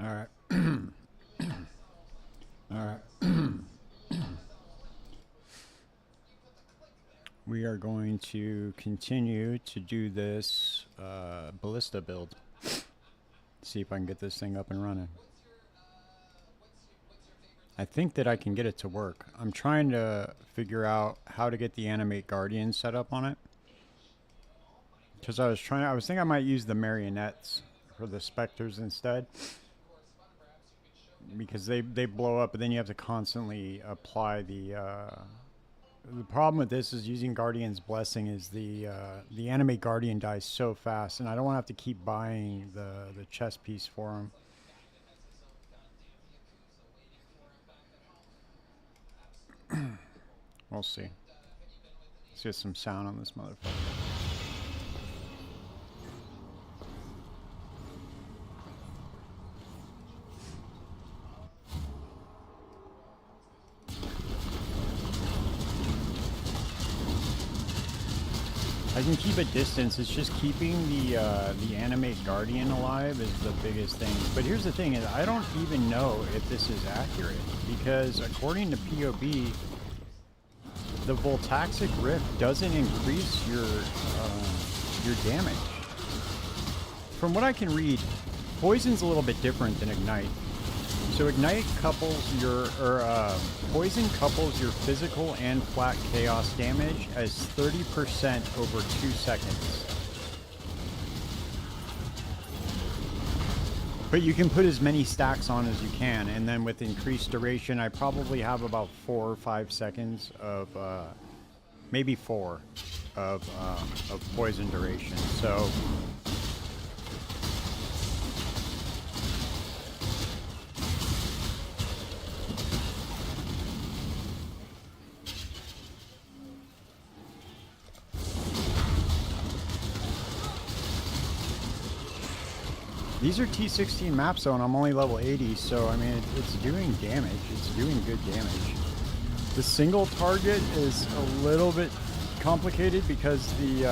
All right. All right. We are going to continue to do this Ballista build. See if I can get this thing up and running. I think that I can get it to work. I'm trying to figure out how to get the Animate Guardian set up on it. Because I was thinking I might use the marionettes for the specters instead. Because they blow up, but then you have to constantly apply the problem with this is using Guardian's Blessing is the Animate Guardian dies so fast, and I don't want to have to keep buying the chess piece for him. We'll see. Let's get some sound on this motherfucker. I can keep a distance. It's just keeping the Animate Guardian alive is the biggest thing. But here's the thing: is I don't even know if this is accurate because according to POB, the Voltaxic Rift doesn't increase your damage. From what I can read, Poison's a little bit different than Ignite. So Ignite couples your, Poison couples your physical and flat chaos damage as 30% over 2 seconds. But you can put as many stacks on as you can, and then with increased duration, I probably have about 4 or 5 seconds of, maybe 4 of poison duration. So. These are T16 maps though, and I'm only level 80, so I mean, it's doing damage. It's doing good damage. The single target is a little bit complicated because the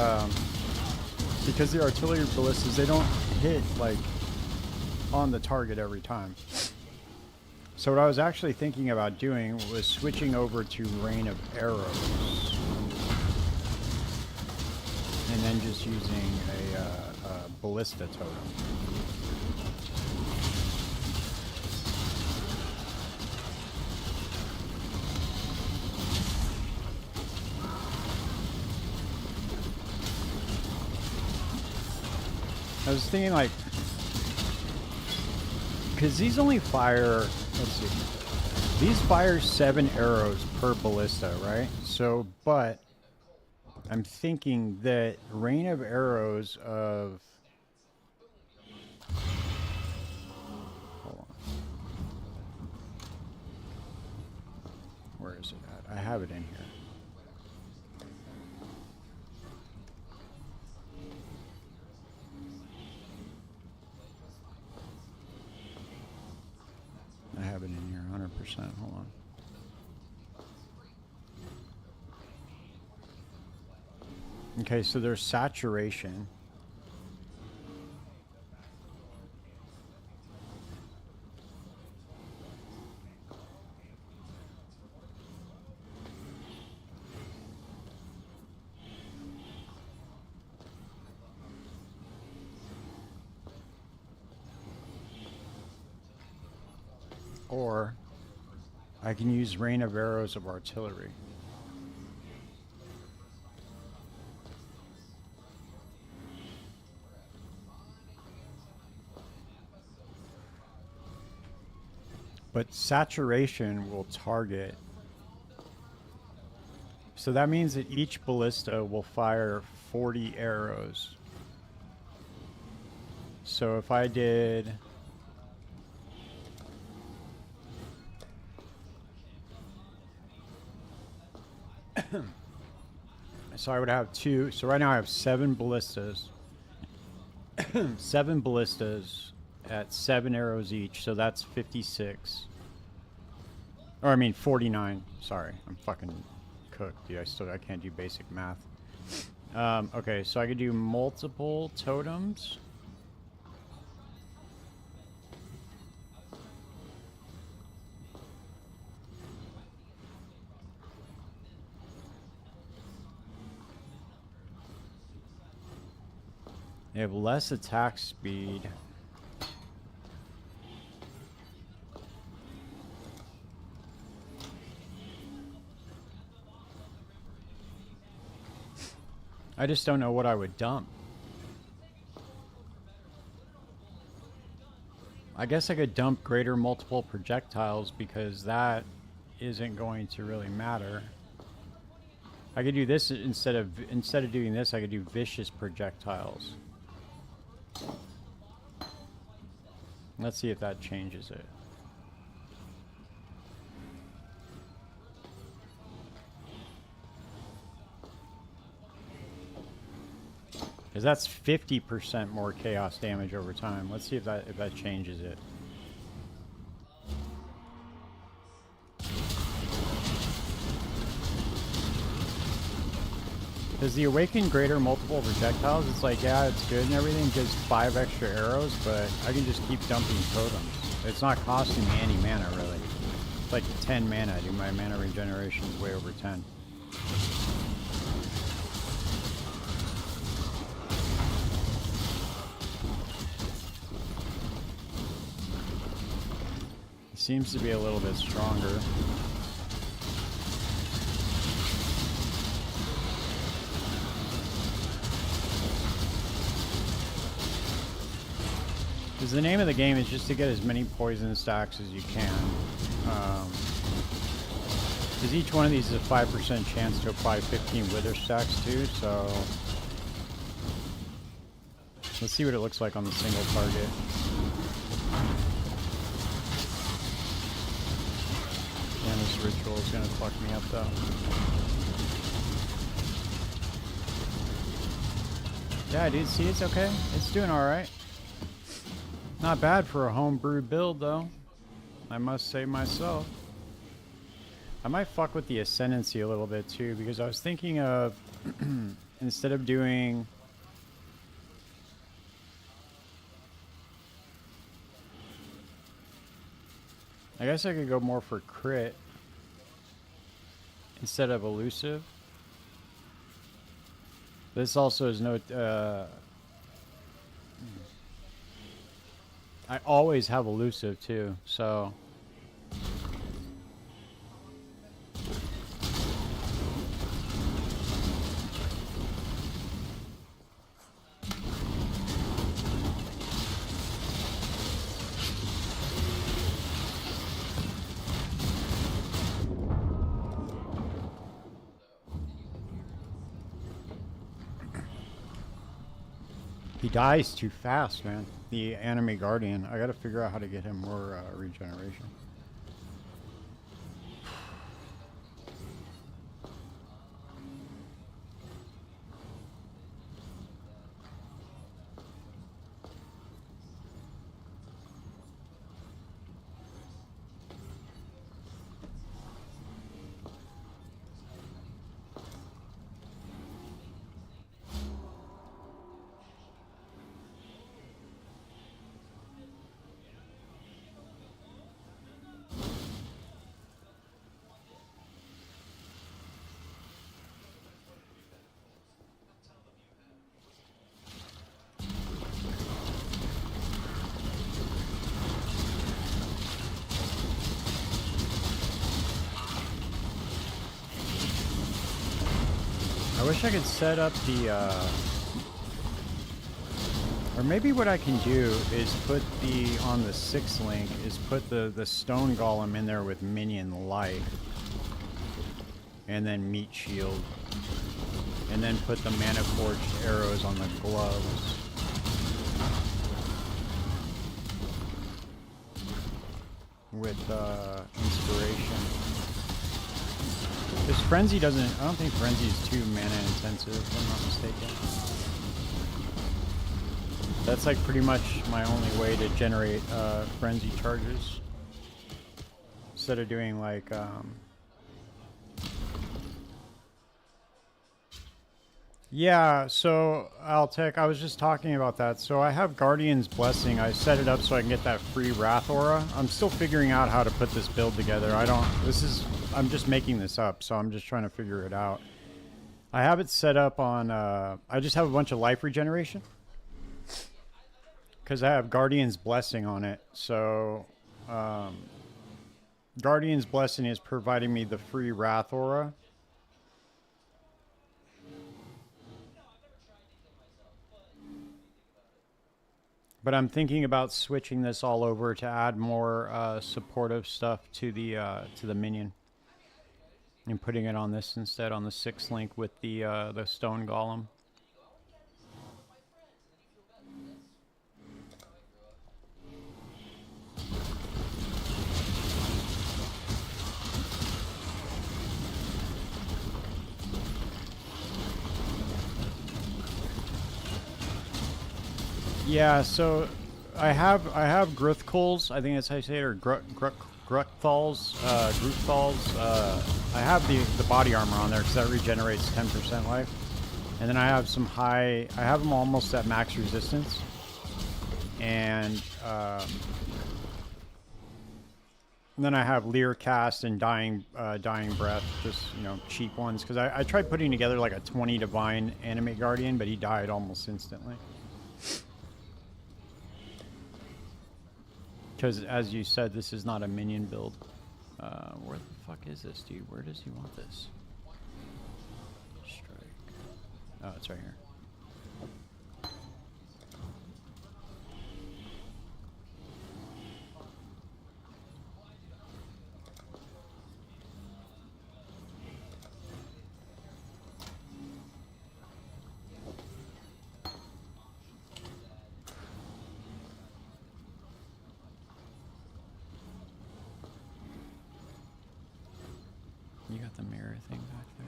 artillery ballistas, they don't hit like on the target every time. So what I was actually thinking about doing was switching over to Rain of Arrows, and then just using a Ballista totem. I was thinking like, because these only fire, let's see, these fire 7 arrows per ballista, right? So, but I'm thinking that Rain of Arrows of, hold on, where is it at? I have it in here. I have it in here, 100%. Hold on. Okay, so there's saturation. Or I can use Rain of Arrows of Artillery. But saturation will target. So that means that each ballista will fire 40 arrows. So if I did... so I would have 2. So right now I have 7 ballistas. 7 ballistas at 7 arrows each. So that's 56. Or I mean 49. Sorry, I'm fucking cooked, dude. I can't do basic math. Okay, so I could do multiple totems. They have less attack speed. I just don't know what I would dump. I guess I could dump greater multiple projectiles because that isn't going to really matter. I could do this instead of doing this, I could do vicious projectiles. Let's see if that changes it. Because that's 50% more chaos damage over time. Let's see if that changes it. Because the Awakened Greater multiple projectiles, it's like, yeah, it's good and everything, gives 5 extra arrows, but I can just keep dumping totems. It's not costing me any mana, really. It's like 10 mana, dude. My mana regeneration is way over 10. It seems to be a little bit stronger. Because the name of the game is just to get as many poison stacks as you can. Because each one of these is a 5% chance to apply 15 wither stacks too, so... Let's see what it looks like on the single target. Man, this ritual is gonna fuck me up though. Yeah, dude, see, it's okay. It's doing alright. Not bad for a homebrew build, though. I must say myself. I might fuck with the Ascendancy a little bit, too, because I was thinking of... instead of doing... I guess I could go more for crit instead of elusive. This also is no... I always have elusive too, so... He dies too fast, man. The Anime Guardian. I gotta figure out how to get him more regeneration. I wish I could set up the, or maybe what I can do is put the, on the 6th link, is put the stone golem in there with minion life. And then meat shield. And then put the mana forged arrows on the gloves. With, inspiration. This Frenzy doesn't... I don't think Frenzy is too mana intensive, if I'm not mistaken. That's like pretty much my only way to generate Frenzy charges. Instead of doing like... Yeah, so Altec, I was just talking about that. So I have Guardian's Blessing. I set it up so I can get that free Wrath Aura. I'm still figuring out how to put this build together. I'm just making this up, so I'm just trying to figure it out. I have it set up on, I just have a bunch of life regeneration. because I have Guardian's Blessing on it. So, Guardian's Blessing is providing me the free Wrath Aura. But I'm thinking about switching this all over to add more supportive stuff to the minion, and putting it on this instead, on the 6th link with the stone golem. Yeah, so I have Gruthkals, I think that's how you say it, or Gruthals. I have the body armor on there because that regenerates 10% life, and then I have some I have them almost at max resistance, and then I have Leer Cast and Dying Breath, just, you know, cheap ones, because I tried putting together like a 20 Divine Animate Guardian, but he died almost instantly. Because, as you said, this is not a minion build. Where the fuck is this, dude? Where does he want this? Strike. Oh, it's right here. You got the mirror thing back there.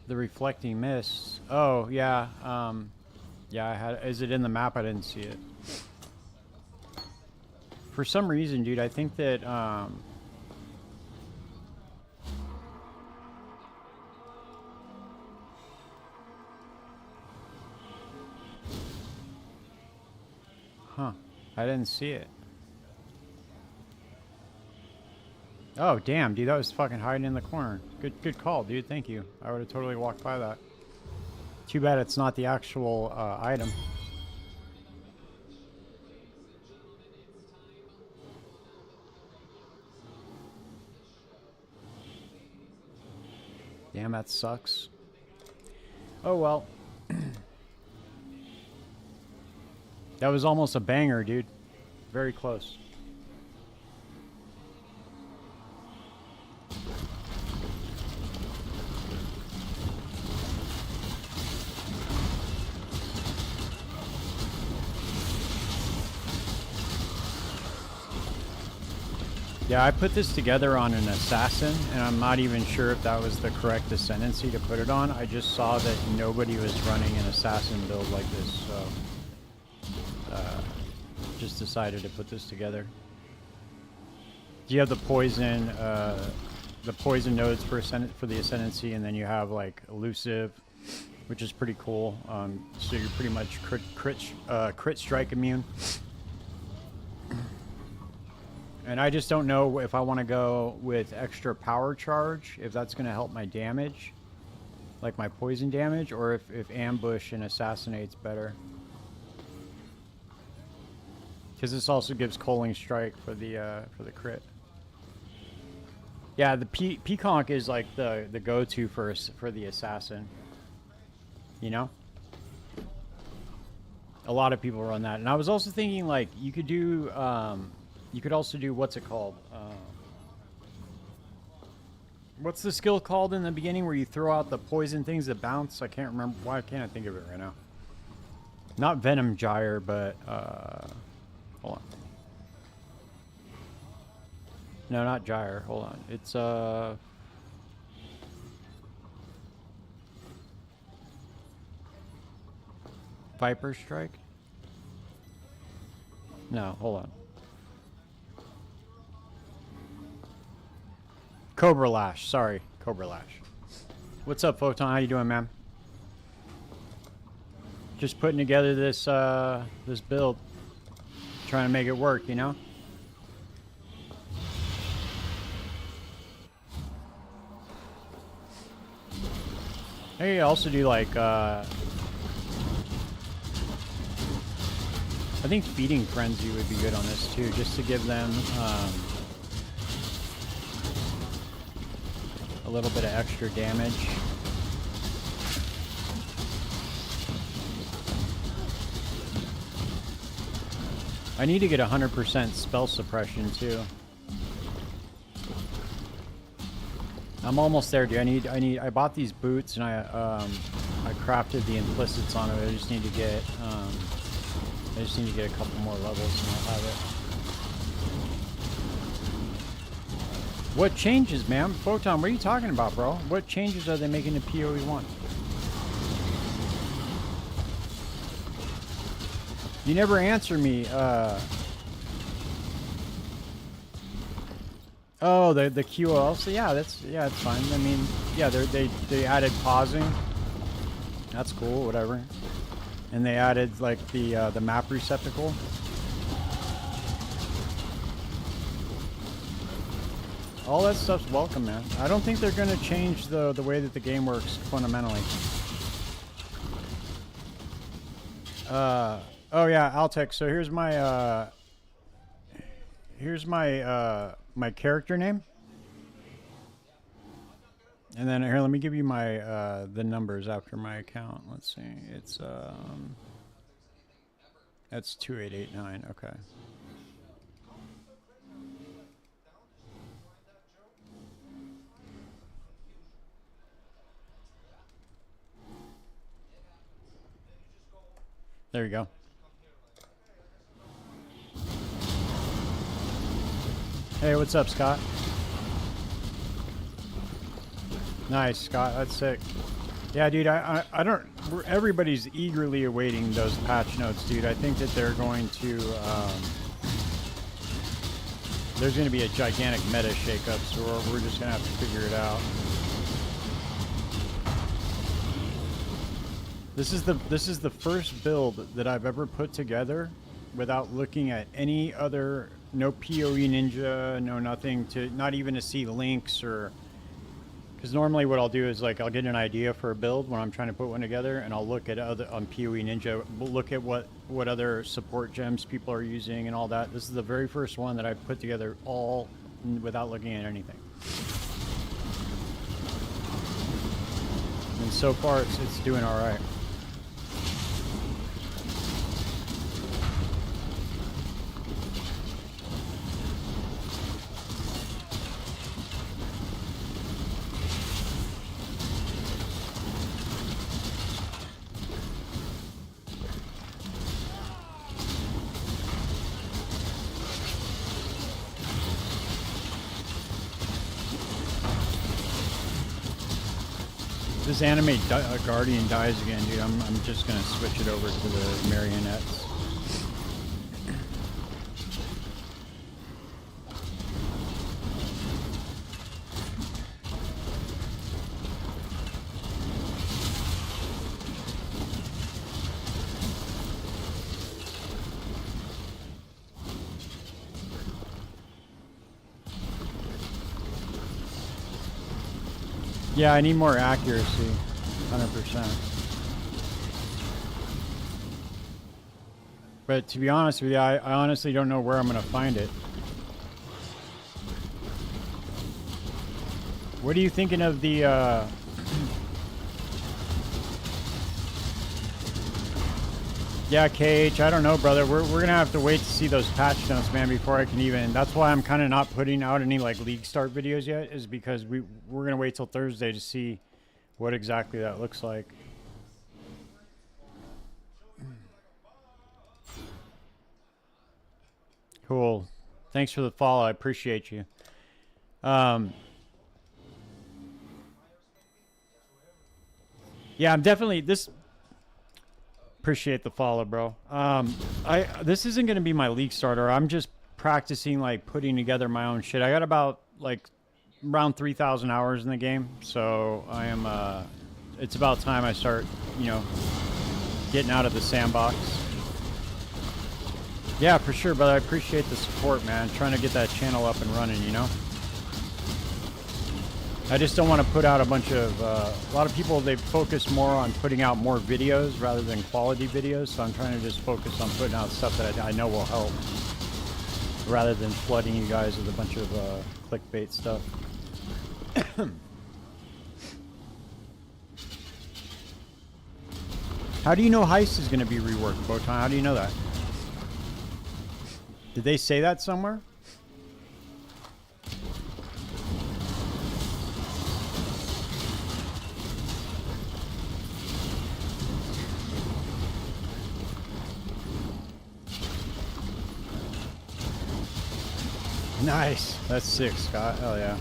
The reflecting mists. Oh, yeah. Yeah, I had. Is it in the map? I didn't see it. For some reason, dude, I think that huh. I didn't see it. Oh, damn, dude, that was fucking hiding in the corner. Good call, dude. Thank you. I would have totally walked by that. Too bad it's not the actual item. Damn, that sucks. Oh, well. That was almost a banger, dude. Very close. Yeah, I put this together on an assassin, and I'm not even sure if that was the correct ascendancy to put it on. I just saw that nobody was running an assassin build like this, so just decided to put this together. Do you have the poison nodes for the ascendancy, and then you have like elusive, which is pretty cool. So you're pretty much crit strike immune. And I just don't know if I want to go with extra power charge, if that's going to help my damage, like my poison damage, or if ambush and assassinate's better. Because this also gives Culling Strike for the crit. Yeah, the Peaconk is like the go-to for the assassin. You know? A lot of people run that. And I was also thinking, like, you could do... you could also do, what's it called? What's the skill called in the beginning where you throw out the poison things that bounce? I can't remember. Why can't I think of it right now? Not Venom Gyre, but hold on. No, not Gyre. Hold on. It's Viper Strike? No, hold on. Cobra Lash, sorry, Cobra Lash. What's up, Photon? How you doing, man? Just putting together this this build, trying to make it work, you know. I could also do like I think feeding Frenzy would be good on this too, just to give them a little bit of extra damage. I need to get 100% spell suppression too. I'm almost there, dude. I bought these boots and I crafted the implicits on it. I just need to get a couple more levels and I'll have it. What changes, man? Photon, what are you talking about, bro? What changes are they making to PoE 1? You never answer me. Oh, the QOL. So yeah, it's fine. I mean, yeah, they added pausing. That's cool. Whatever. And they added like the map receptacle. All that stuff's welcome, man. I don't think they're gonna change the way that the game works fundamentally. Oh yeah, Altec. So here's my my character name, and then here, let me give you my the numbers after my account. Let's see, it's that's 2889. Okay. There you go. Hey, what's up, Scott? Nice, Scott. That's sick. Yeah, dude, I don't... Everybody's eagerly awaiting those patch notes, dude. I think that they're going to... there's going to be a gigantic meta shakeup, so we're just going to have to figure it out. This is the first build that I've ever put together without looking at any other... No PoE Ninja, no nothing, not even to see links or... Because normally what I'll do is like I'll get an idea for a build when I'm trying to put one together, and I'll look at other on PoE Ninja, look at what other support gems people are using and all that. This is the very first one that I put together all without looking at anything. And so far it's doing all right. This anime Guardian dies again, dude. I'm just gonna switch it over to the marionettes. Yeah, I need more accuracy, 100%. But to be honest with you, I honestly don't know where I'm going to find it. What are you thinking of the... Yeah, KH, I don't know, brother. We're going to have to wait to see those patch notes, man, before I can even... That's why I'm kind of not putting out any, like, League Start videos yet, is because we're going to wait till Thursday to see what exactly that looks like. Cool. Thanks for the follow. I appreciate you. Yeah, I'm definitely... Appreciate the follow, bro. This isn't going to be my League starter. I'm just practicing, like, putting together my own shit. I got about, like, around 3,000 hours in the game. So I am, it's about time I start, you know, getting out of the sandbox. Yeah, for sure, brother. I appreciate the support, man. Trying to get that channel up and running, you know? I just don't want to put out a bunch of, a lot of people, they focus more on putting out more videos rather than quality videos, so I'm trying to just focus on putting out stuff that I know will help, rather than flooding you guys with a bunch of clickbait stuff. How do you know Heist is going to be reworked, Botan? How do you know that? Did they say that somewhere? Nice. That's sick, Scott. Hell yeah.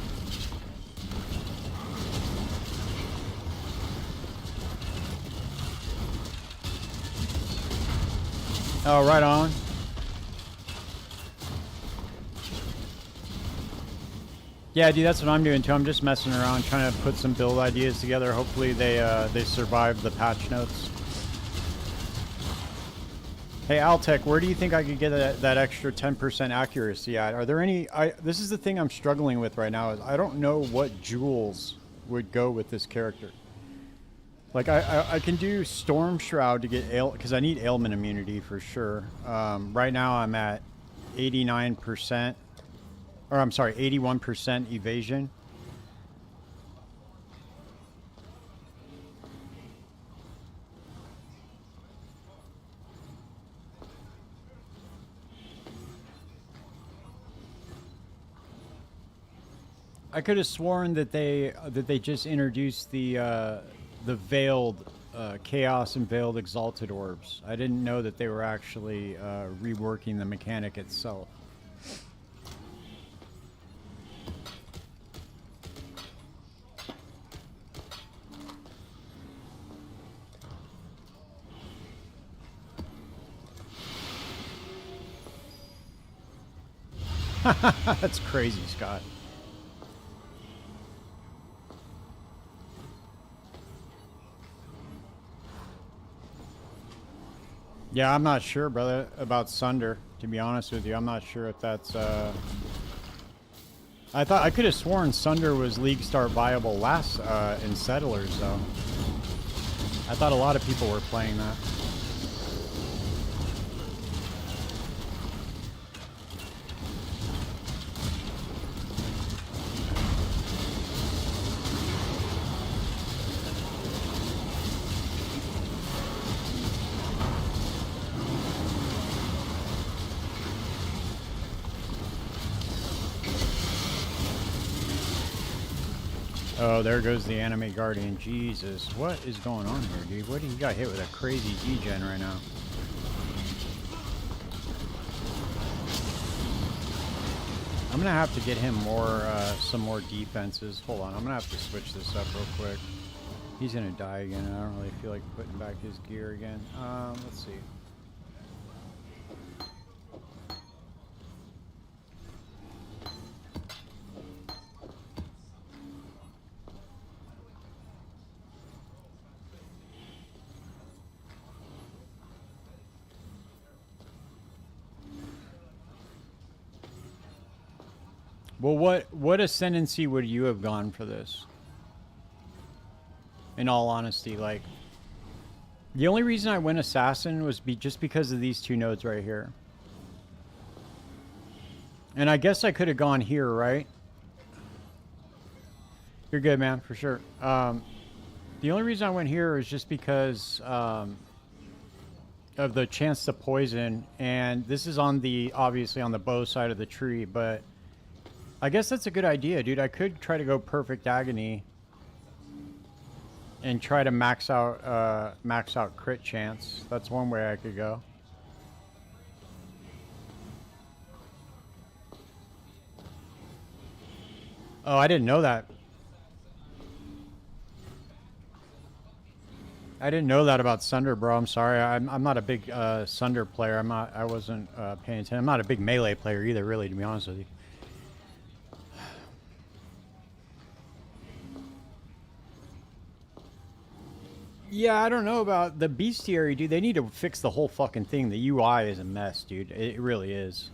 Oh, right on. Yeah, dude, that's what I'm doing too. I'm just messing around, trying to put some build ideas together. Hopefully they survive the patch notes. Hey, Altec, where do you think I could get that extra 10% accuracy at? Are there any... this is the thing I'm struggling with right now, is I don't know what jewels would go with this character. Like, I can do Storm Shroud to get... because I need ailment immunity for sure. Right now I'm at 89%. Or, I'm sorry, 81% evasion. I could have sworn that they just introduced the veiled chaos and veiled exalted orbs. I didn't know that they were actually reworking the mechanic itself. That's crazy, Scott. Yeah, I'm not sure, brother, about Sunder, to be honest with you. I'm not sure if that's, I could have sworn Sunder was League Start viable last, in Settlers, though. I thought a lot of people were playing that. Oh, there goes the anime guardian. Jesus, what is going on here, dude? What, he got hit with a crazy G-gen right now. I'm gonna have to get him more, some more defenses. Hold on, I'm gonna have to switch this up real quick. He's gonna die again. I don't really feel like putting back his gear again. Let's see. Well, what ascendancy would you have gone for this? In all honesty, like, the only reason I went assassin was just because of these two nodes right here. And I guess I could have gone here, right? You're good, man, for sure. The only reason I went here is just because of the chance to poison, and this is on the, obviously on the bow side of the tree, but I guess that's a good idea, dude. I could try to go perfect agony and try to max out crit chance. That's one way I could go. Oh, I didn't know that. I didn't know that about Sunder, bro. I'm sorry. I'm not a big Sunder player. I wasn't paying attention. I'm not a big melee player either, really, to be honest with you. Yeah, I don't know about the bestiary, dude. They need to fix the whole fucking thing. The UI is a mess, dude. It really is.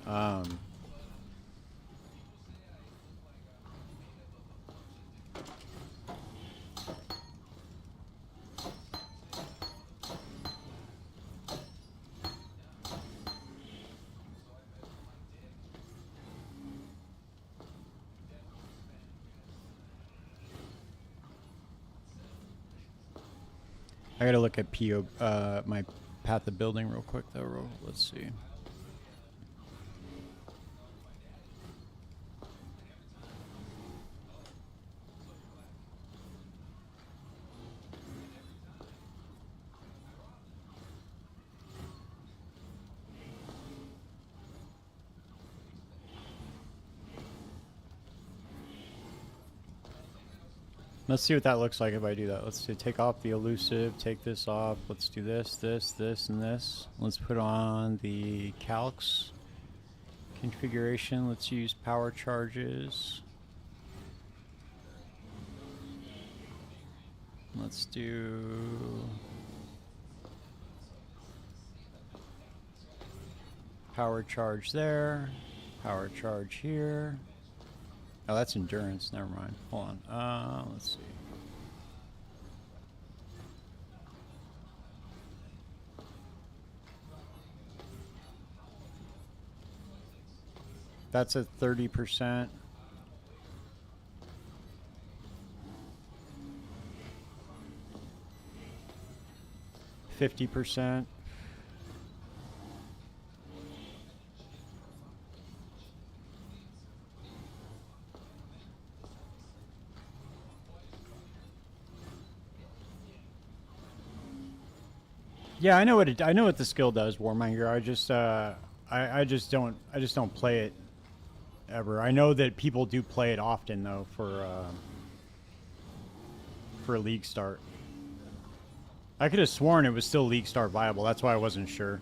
I gotta look at my path of building real quick though. Let's see. Let's see what that looks like if I do that. Let's see, take off the elusive, take this off. Let's do this, this, and this. Let's put on the calcs configuration. Let's use power charges. Let's do power charge there, power charge here. Oh, that's endurance. Never mind. Hold on. Let's see. That's at 30%. 50%. Yeah, I know what the skill does, Warmonger. I just don't play it ever. I know that people do play it often though for a league start. I could have sworn it was still league start viable. That's why I wasn't sure.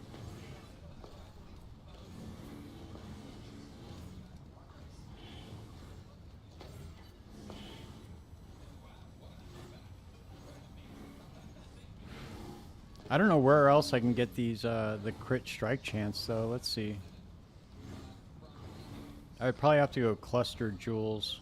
I don't know where else I can get these the crit strike chance though. Let's see. I'd probably have to go cluster jewels.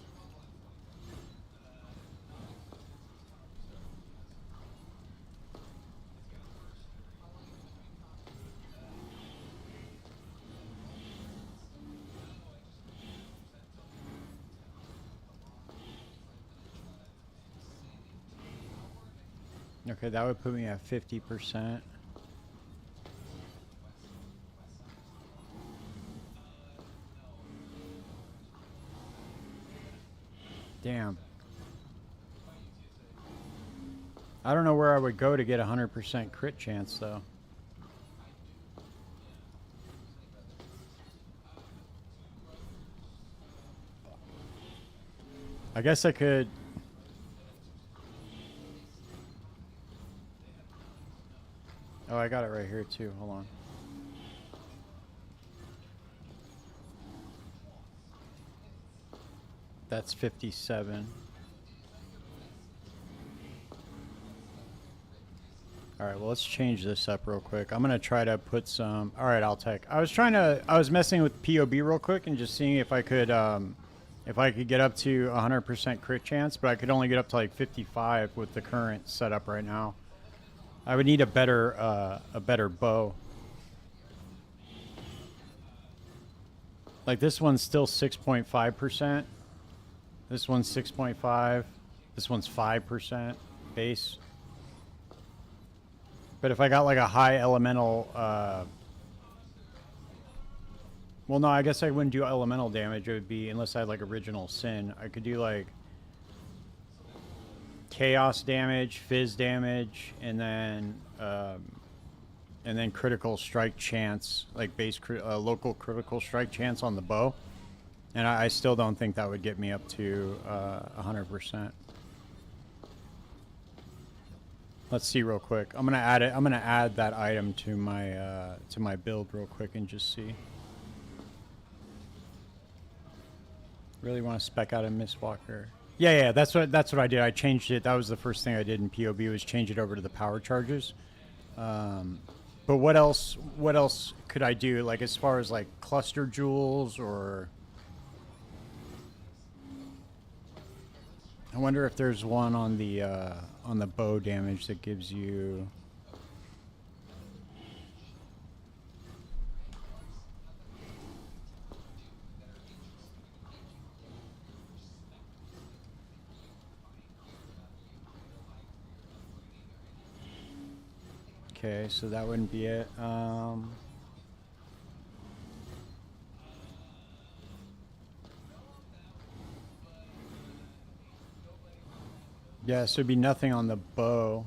Okay, that would put me at 50%. Damn. I don't know where I would go to get 100% crit chance though. I guess I could... Oh, I got it right here too. Hold on. That's 57. Alright, well let's change this up real quick. I'm gonna try to put some... Alright, I'll take... I was messing with POB real quick and just seeing if I could get up to 100% crit chance, but I could only get up to like 55 with the current setup right now. I would need a better bow. Like this one's still 6.5%. This one's 6.5. This one's 5% base. But if I got like a high elemental, well, no, I guess I wouldn't do elemental damage. It would be, unless I had like original sin. I could do like chaos damage, fizz damage, and then critical strike chance, like base local critical strike chance on the bow. And I still don't think that would get me up to 100%. Let's see real quick. I'm gonna add it. I'm gonna add that item to my build real quick and just see. Really want to spec out a Mistwalker. Yeah, that's what I did. I changed it. That was the first thing I did in POB, was change it over to the power charges. But what else could I do? Like as far as like cluster jewels, or I wonder if there's one on the bow damage that gives you. Okay, so that wouldn't be it. Yeah, so it'd be nothing on the bow.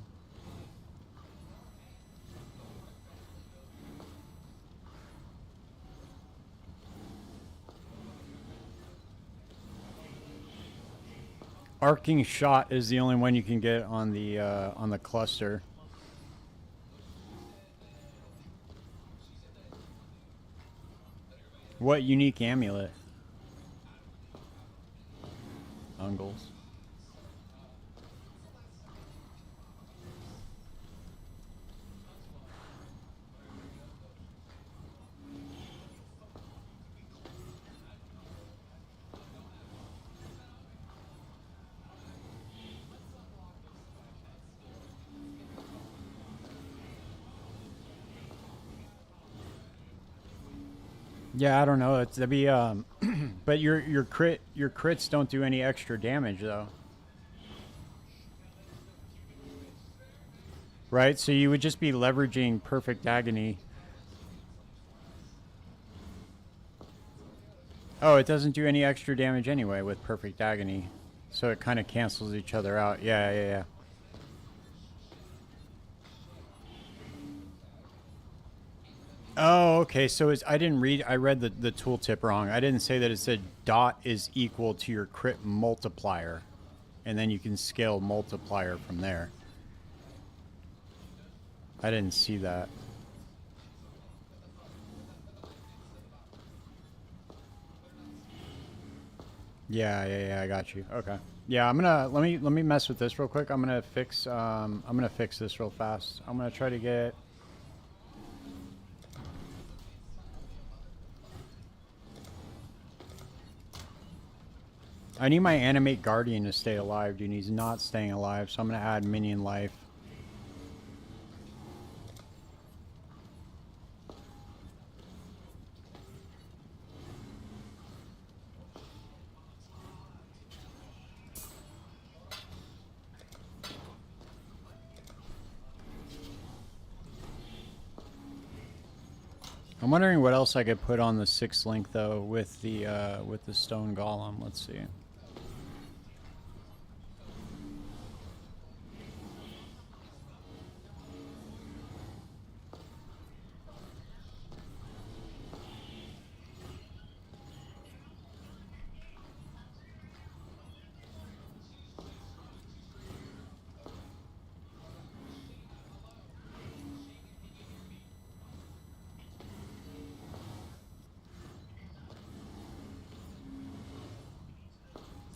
Arcing shot is the only one you can get on the cluster. What unique amulet? Ungles. Yeah, I don't know. It's that'd be but your crits don't do any extra damage though. Right? So you would just be leveraging perfect agony. Oh, it doesn't do any extra damage anyway with perfect agony. So it kind of cancels each other out. Yeah, yeah, yeah. Oh, okay. So I didn't read. I read the tooltip wrong. I didn't say that it said dot is equal to your crit multiplier, and then you can scale multiplier from there. I didn't see that. Yeah, yeah, yeah. I got you. Okay. Yeah, I'm gonna let me mess with this real quick. I'm gonna fix this real fast. I'm gonna try to get. I need my animate guardian to stay alive, dude. He's not staying alive, so I'm gonna add minion life. I'm wondering what else I could put on the 6th link though with the stone golem. Let's see.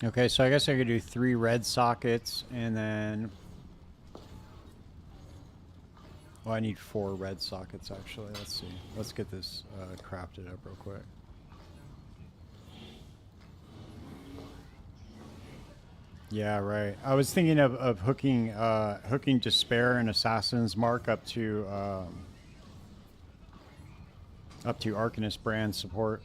Okay, so I guess I could do 3 red sockets and then... Well, I need 4 red sockets actually. Let's see. Let's get this crafted up real quick. Yeah, right. I was thinking of hooking hooking Despair and Assassin's Mark up to Arcanist brand support.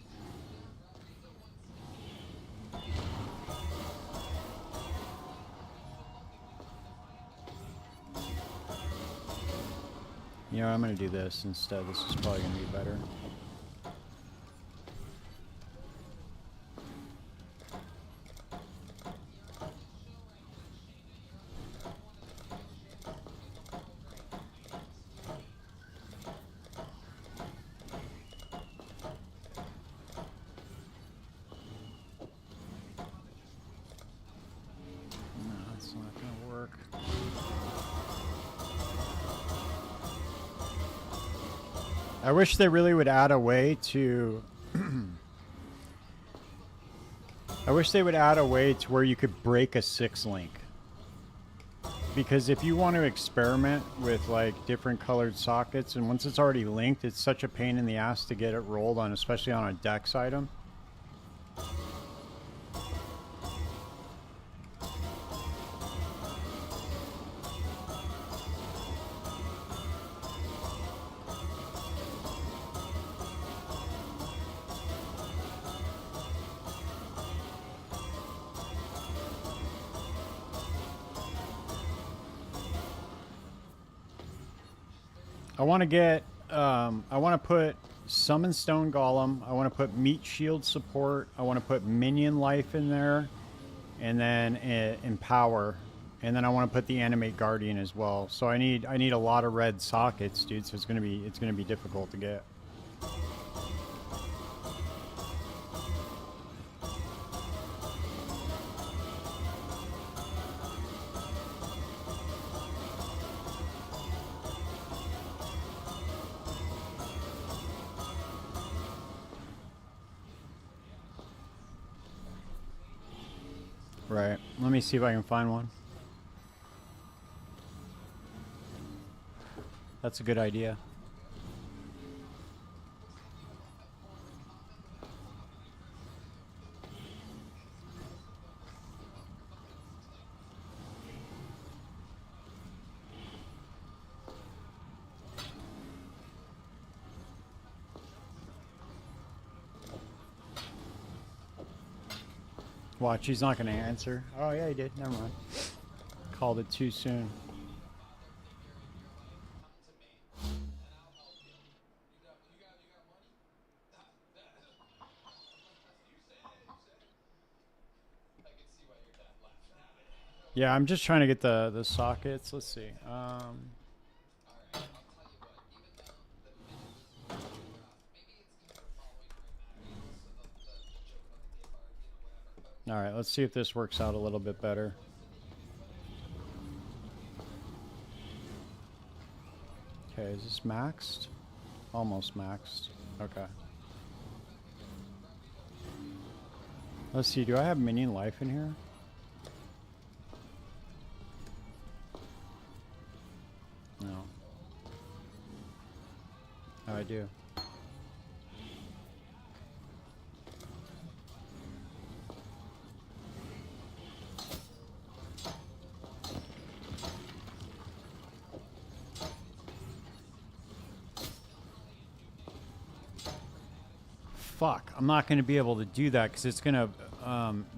You know, I'm going to do this instead. This is probably going to be better. No, that's not going to work. I wish they really would add a way to... I wish they would add a way to where you could break a 6 link. Because if you want to experiment with like different colored sockets, and once it's already linked, it's such a pain in the ass to get it rolled on, especially on a dex item. I want to get, I want to put Summon Stone Golem. I want to put Meat Shield support. I want to put Minion Life in there. And then Empower. And then I want to put the Animate Guardian as well. So I need a lot of red sockets, dude. So it's gonna be difficult to get. Right. Let me see if I can find one. That's a good idea. Watch, he's not going to answer. Oh, yeah, he did. Never mind. Called it too soon. Yeah, I'm just trying to get the sockets. Let's see. All right, let's see if this works out a little bit better. Okay, is this maxed? Almost maxed. Okay. Let's see, do I have Minion Life in here? No. Oh, I do. Fuck, I'm not going to be able to do that because it's going to,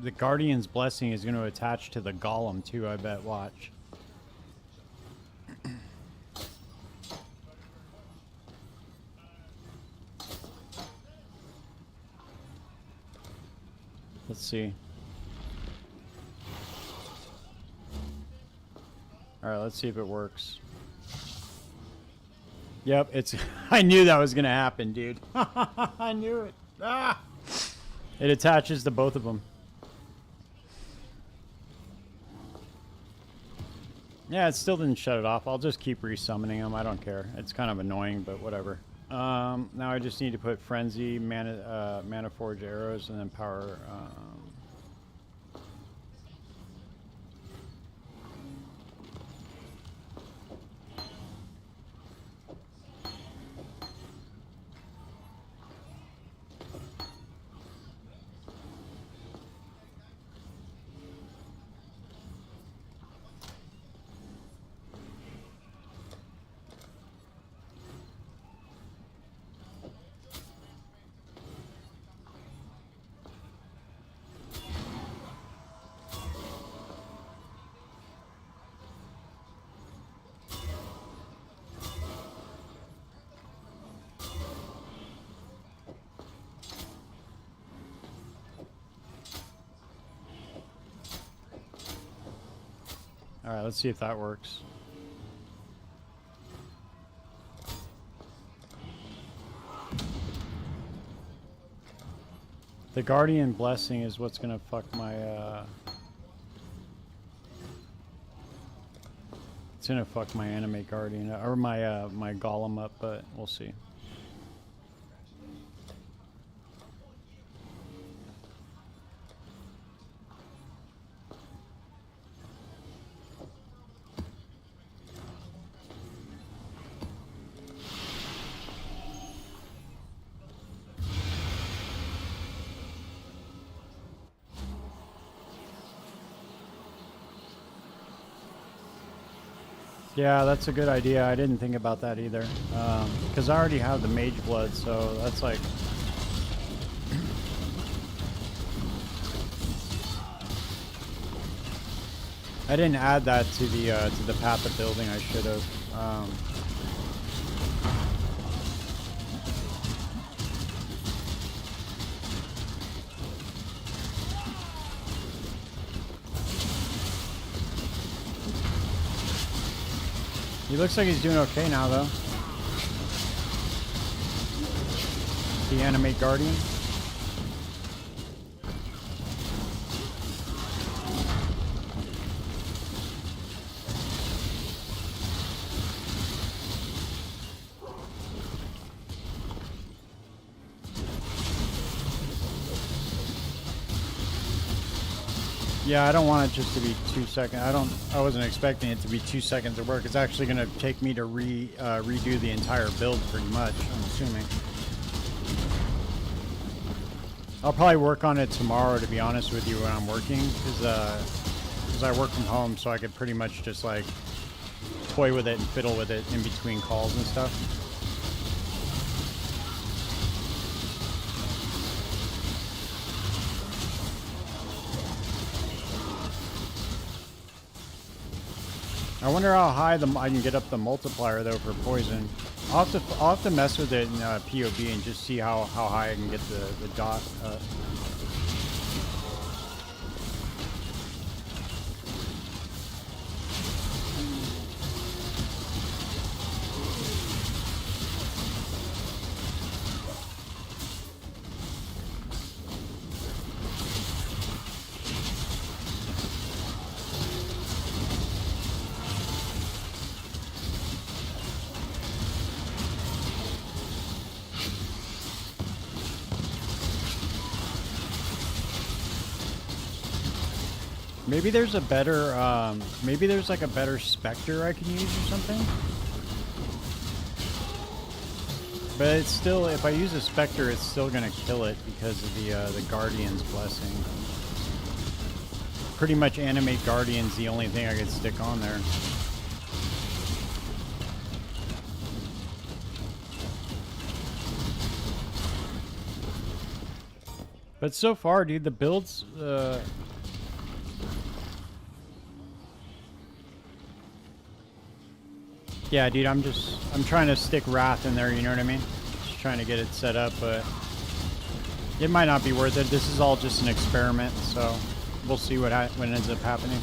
the Guardian's Blessing is going to attach to the Golem too, I bet. Watch. Let's see. Alright, let's see if it works. Yep, it's... I knew that was going to happen, dude. I knew it. Ah! It attaches to both of them. Yeah, it still didn't shut it off. I'll just keep resummoning them. I don't care. It's kind of annoying, but whatever. Now I just need to put Frenzy, Mana Forge arrows, and then power... Alright, let's see if that works. The Guardian Blessing is what's gonna fuck my, it's gonna fuck my Animate Guardian, or my, my Golem up, but we'll see. Yeah, that's a good idea. I didn't think about that either. Because I already have the Mage Blood, so that's like... I didn't add that to the path of building. I should have. He looks like he's doing okay now, though. The animate guardian. Yeah, I don't want it just to be 2 seconds. I wasn't expecting it to be 2 seconds of work. It's actually going to take me to redo the entire build pretty much, I'm assuming. I'll probably work on it tomorrow, to be honest with you, when I'm working, because I work from home, so I could pretty much just like toy with it and fiddle with it in between calls and stuff. I wonder how high I can get up the multiplier though for poison. I'll have to mess with it in POB and just see how high I can get the dot. Maybe there's a better, maybe there's like a better Spectre I can use or something. But it's still, if I use a Spectre, it's still gonna kill it because of the Guardian's Blessing. Pretty much Animate Guardian's the only thing I could stick on there. But so far, dude, the builds, yeah, dude, I'm trying to stick Wrath in there, you know what I mean? Just trying to get it set up, but it might not be worth it. This is all just an experiment, so we'll see what ends up happening.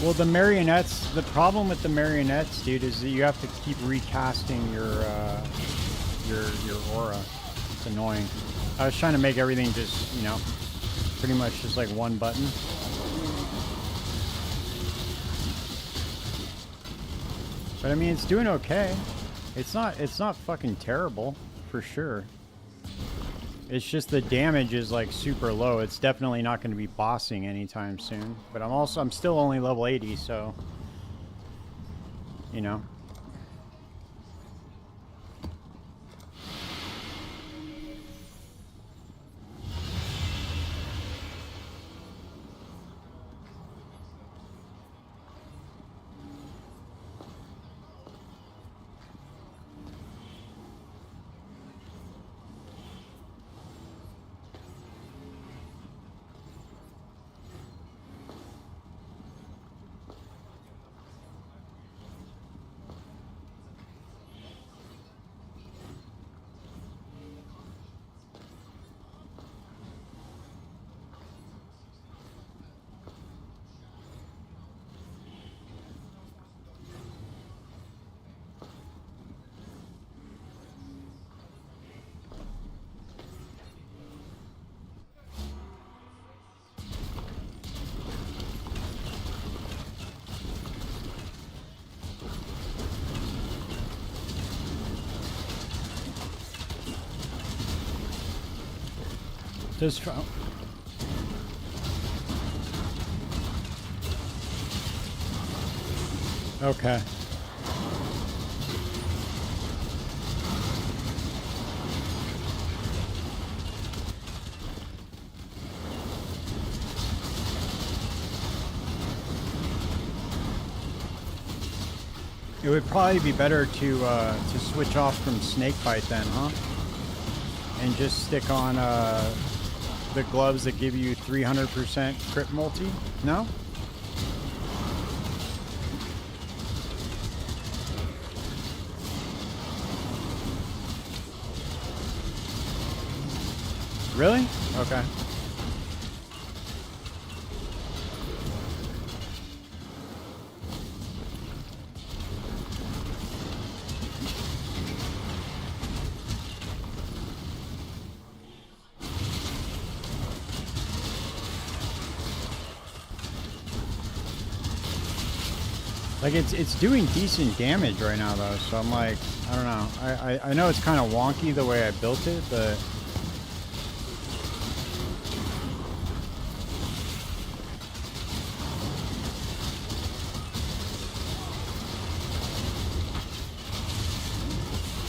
Well, the marionettes, the problem with the marionettes, dude, is that you have to keep recasting your aura. It's annoying. I was trying to make everything just, you know, pretty much just like one button. But I mean, it's doing okay. It's not fucking terrible, for sure. It's just the damage is like super low. It's definitely not going to be bossing anytime soon. But I'm still only level 80, so you know. Just try. Okay. It would probably be better to switch off from Snakebite then, huh? And just stick on the gloves that give you 300% crit multi? No? Really? Okay. Like it's doing decent damage right now though, so I'm like, I don't know. I know it's kind of wonky the way I built it, but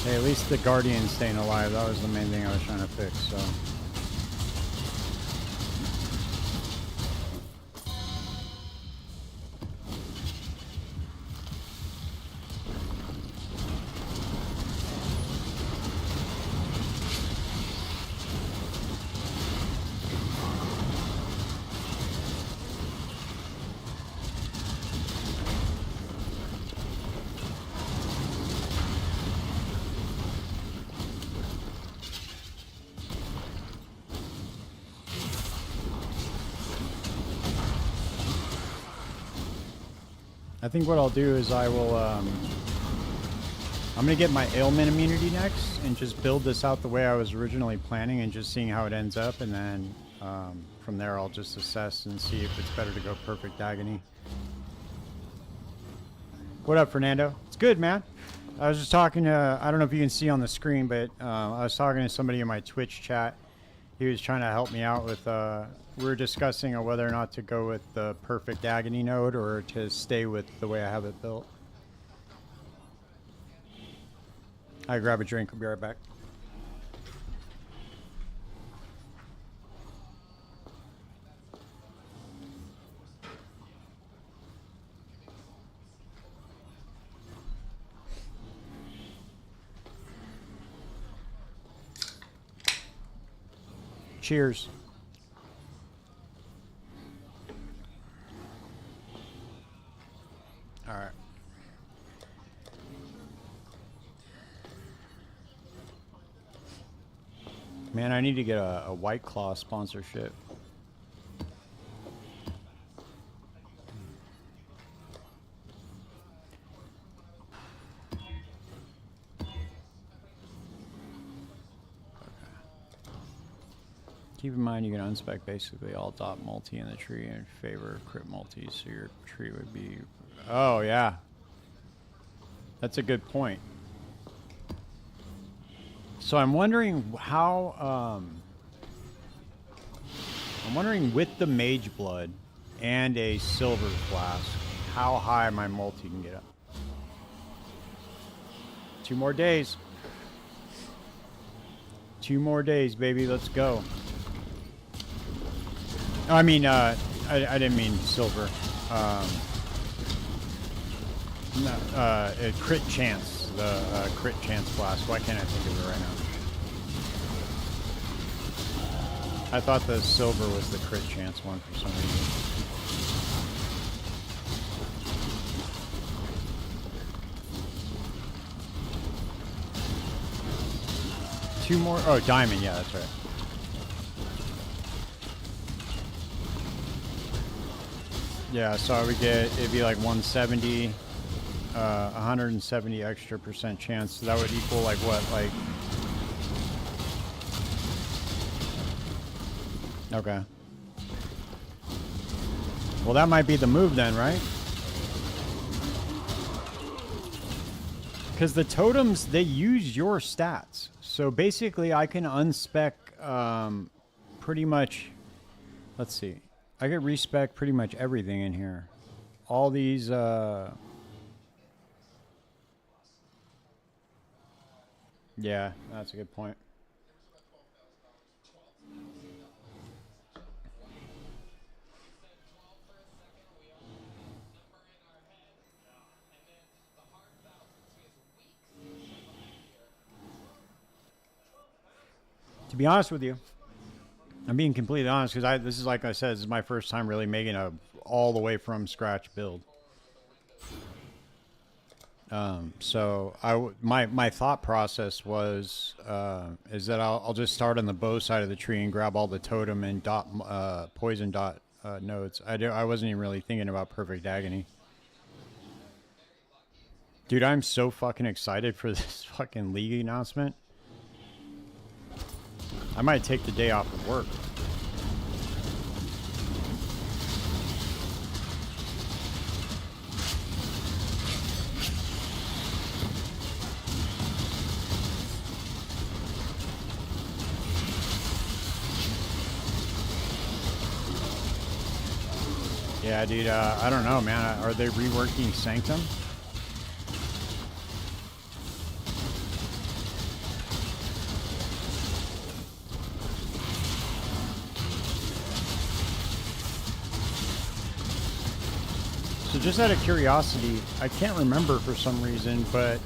hey, at least the Guardian's staying alive. That was the main thing I was trying to fix, so. I think what I'll do is I will, I'm going to get my ailment immunity next and just build this out the way I was originally planning and just seeing how it ends up. And then from there, I'll just assess and see if it's better to go perfect agony. What up, Fernando? It's good, man. I was just talking to, I don't know if you can see on the screen, but I was talking to somebody in my Twitch chat. He was trying to help me out with, we were discussing whether or not to go with the perfect agony node or to stay with the way I have it built. I grab a drink, I'll be right back. Cheers. All right. Man, I need to get a White Claw sponsorship. Keep in mind you can unspec basically all dot multi in the tree in favor of crit multi, so your tree would be... Oh, yeah. That's a good point. So I'm wondering how... I'm wondering with the Mage Blood and a Silver Flask, how high my multi can get up. 2 more days. 2 more days, baby. Let's go. I mean, I didn't mean silver. No, a crit chance. The crit chance blast. Why can't I think of it right now? I thought the silver was the crit chance one for some reason. Two more. Oh, diamond. Yeah, that's right. Yeah, so I would get, it'd be like 170, 170 extra % chance. So that would equal like what, like... Okay. Well, that might be the move then, right? Because the totems, they use your stats. So basically I can unspec pretty much, let's see. I could respec pretty much everything in here. All these, yeah, that's a good point. To be honest with you, I'm being completely honest because this is, like I said, this is my first time really making a all the way from scratch build. So my thought process was is that I'll just start on the bow side of the tree and grab all the totem and poison dot nodes. I wasn't even really thinking about perfect agony. Dude, I'm so fucking excited for this fucking league announcement. I might take the day off of work. Yeah, dude, I don't know, man. Are they reworking Sanctum? So just out of curiosity, I can't remember for some reason, but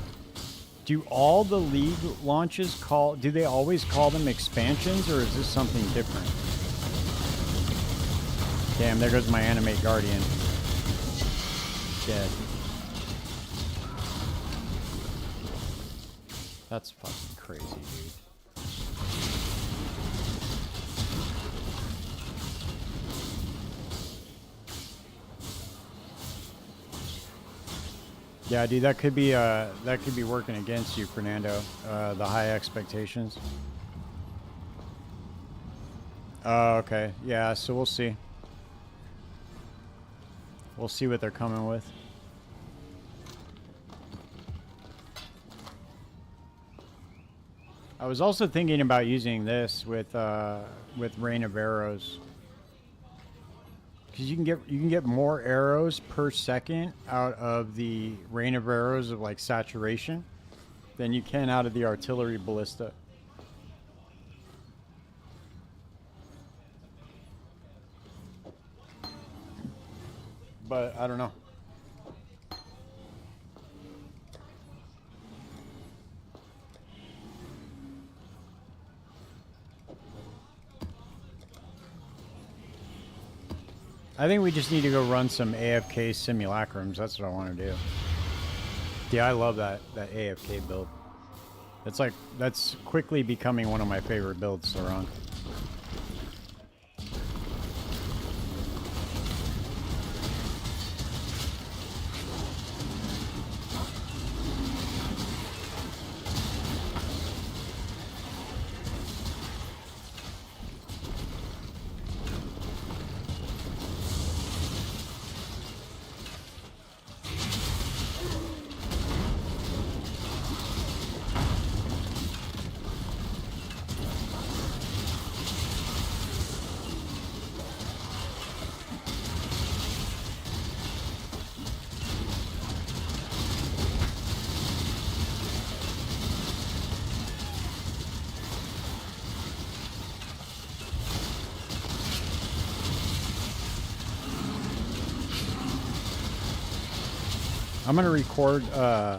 do all the league launches do they always call them expansions, or is this something different? Damn, there goes my animate guardian. Dead. That's fucking crazy, dude. Yeah, dude, that could be working against you, Fernando. The high expectations. Oh, okay. Yeah, so we'll see. We'll see what they're coming with. I was also thinking about using this with Rain of Arrows, because you can get more arrows per second out of the Rain of Arrows of like saturation than you can out of the artillery ballista. But I don't know. I think we just need to go run some AFK simulacrums. That's what I want to do. Yeah, I love that AFK build. That's quickly becoming one of my favorite builds to run. I'm gonna record. Does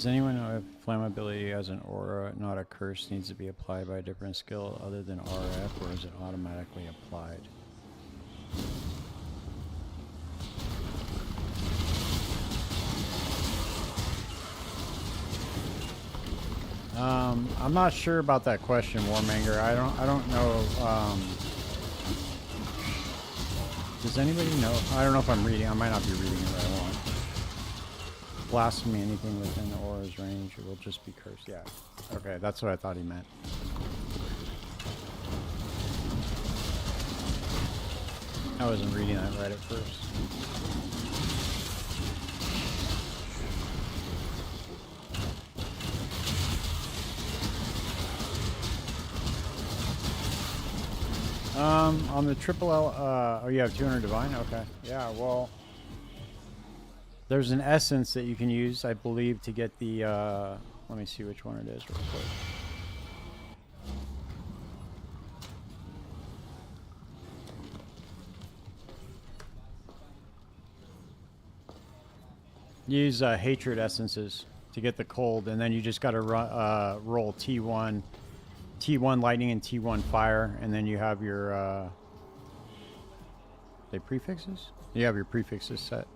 anyone know if flammability as an aura, not a curse, needs to be applied by a different skill other than RF, or is it automatically applied? I'm not sure about that question, Warmanger. I don't know. Does anybody know? I don't know if I'm reading. I might not be reading it right. I want. Blasphemy, anything within the aura's range, it will just be cursed. Yeah. Okay, that's what I thought he meant. I wasn't reading that right at first. On the triple L, oh, you have 200 divine? Okay. Yeah, well, there's an essence that you can use, I believe, to get the, let me see which one it is real quick. Use hatred essences. to get the cold, and then you just got to roll T1 lightning and T1 fire, and then you have your they prefixes? You have your prefixes set.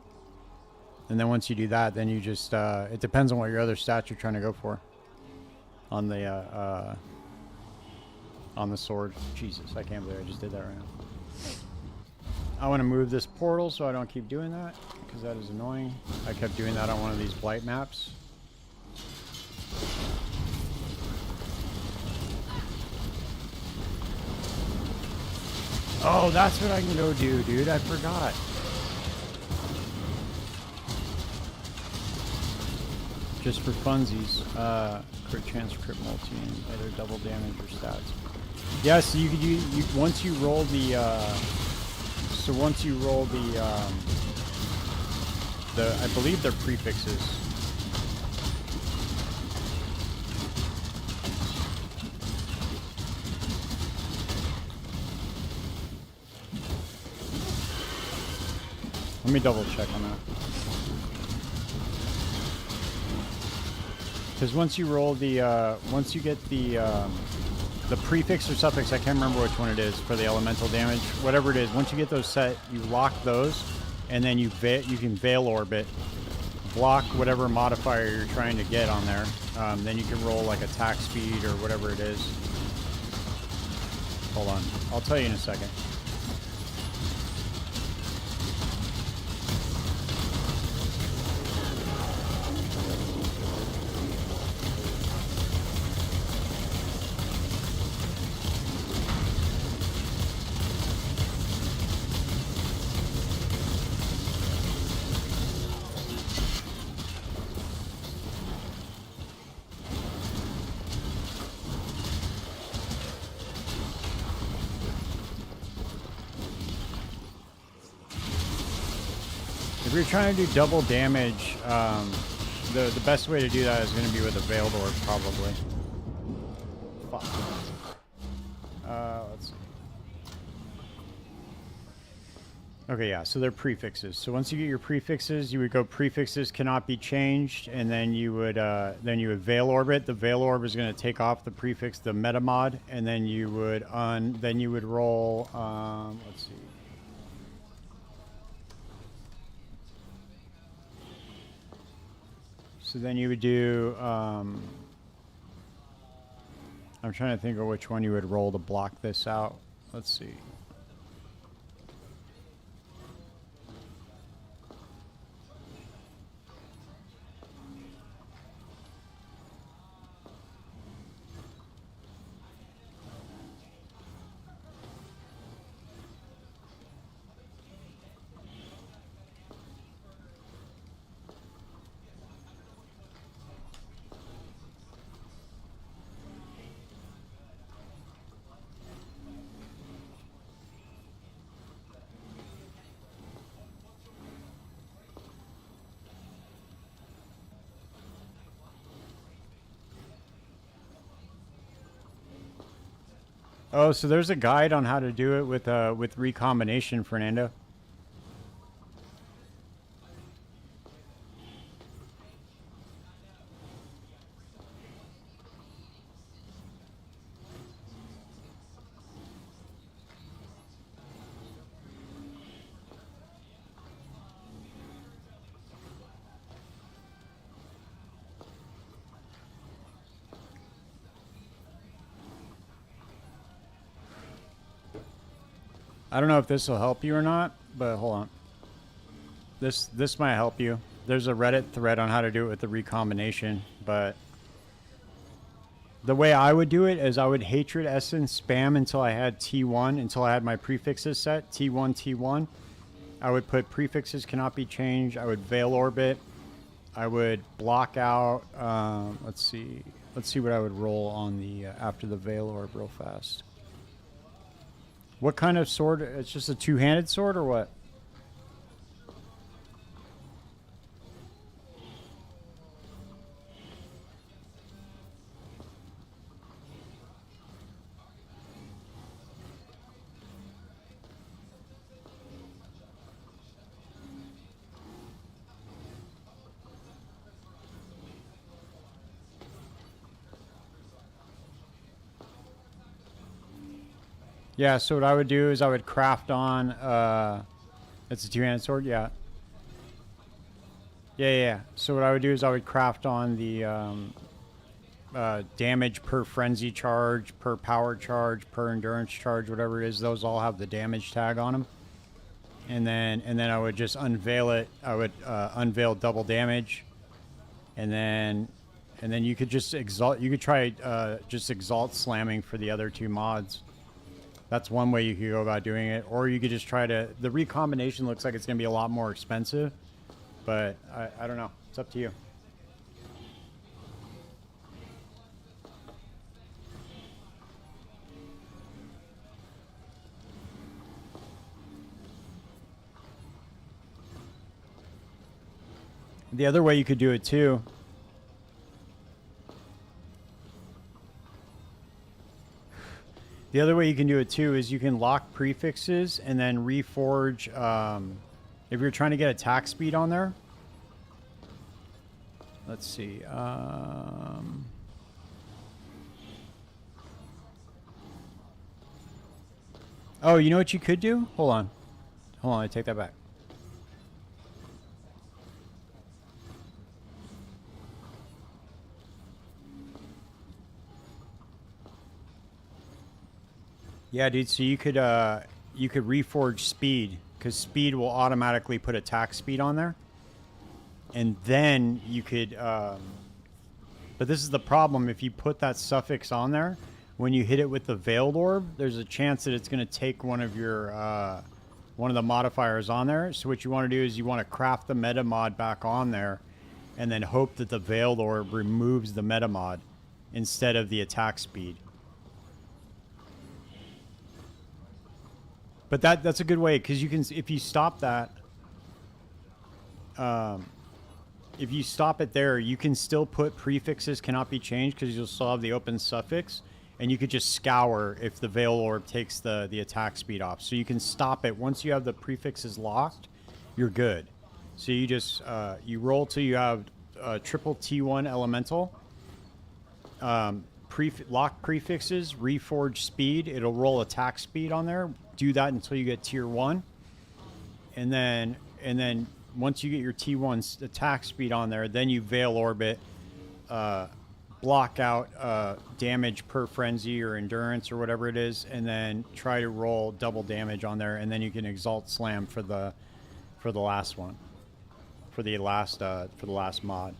And then once you do that, then you just it depends on what your other stats you're trying to go for on the sword. Jesus, I can't believe I just did that right now. I want to move this portal so I don't keep doing that, because that is annoying. I kept doing that on one of these blight maps. Oh, that's what I can go do, dude. I forgot. Just for funsies. Crit chance, crit multi, and either double damage or stats. Yeah, so you could once you roll the I believe they're prefixes. Let me double check on that. Because once you roll the, once you get the prefix or suffix, I can't remember which one it is for the elemental damage, whatever it is. Once you get those set, you lock those, and then you can Veil Orbit, block whatever modifier you're trying to get on there. Then you can roll like attack speed or whatever it is. Hold on, I'll tell you in a second. If you're trying to do double damage, the best way to do that is going to be with a Veiled Orb, probably. Fuck. Let's see. Okay, yeah, so they're prefixes. So once you get your prefixes, you would go prefixes cannot be changed, and then you would Veil Orbit. The Veil Orb is going to take off the prefix, the meta mod, and then you would roll. Let's see. So then you would do, I'm trying to think of which one you would roll to block this out. Let's see. Oh, so there's a guide on how to do it with recombination, Fernando. I don't know if this will help you or not, but hold on. This might help you. There's a Reddit thread on how to do it with the recombination, but the way I would do it is I would Hatred Essence spam until I had T1, until I had my prefixes set, T1, T1. I would put prefixes cannot be changed. I would Veil Orbit. I would block out, let's see what I would roll on the, after the Veil Orb real fast. What kind of sword? It's just a two-handed sword or what? Yeah, so what I would do is I would craft on, it's a two-handed sword, yeah. Yeah. So what I would do is I would craft on the damage per frenzy charge, per power charge, per endurance charge, whatever it is. Those all have the damage tag on them. And then I would just unveil it. I would unveil double damage, and then you could just exalt. You could try just exalt slamming for the other two mods. That's one way you could go about doing it, or you could just try to. The recombination looks like it's going to be a lot more expensive, but I don't know. It's up to you. The other way you could do it too. The other way you can do it too is you can lock prefixes and then reforge. If you're trying to get attack speed on there, let's see. Oh, you know what you could do? Hold on, I take that back. Yeah, dude. So you could reforge speed, because speed will automatically put attack speed on there, and then you could. But this is the problem: if you put that suffix on there, when you hit it with the veiled orb, there's a chance that it's going to take one of your one of the modifiers on there. So what you want to do is you want to craft the meta mod back on there, and then hope that the veiled orb removes the meta mod instead of the attack speed. But that's a good way, because you can, if you stop that, if you stop it there, you can still put prefixes cannot be changed, because you'll still have the open suffix, and you could just scour if the veil orb takes the attack speed off. So you can stop it once you have the prefixes locked. You're good. So you just you roll till you have triple T1 elemental. Lock prefixes, reforge speed. It'll roll attack speed on there. Do that until you get tier 1, and then once you get your T1 attack speed on there, then you veil orbit, block out damage per frenzy or endurance or whatever it is, and then try to roll double damage on there, and then you can exalt slam for the last one, for the last mod.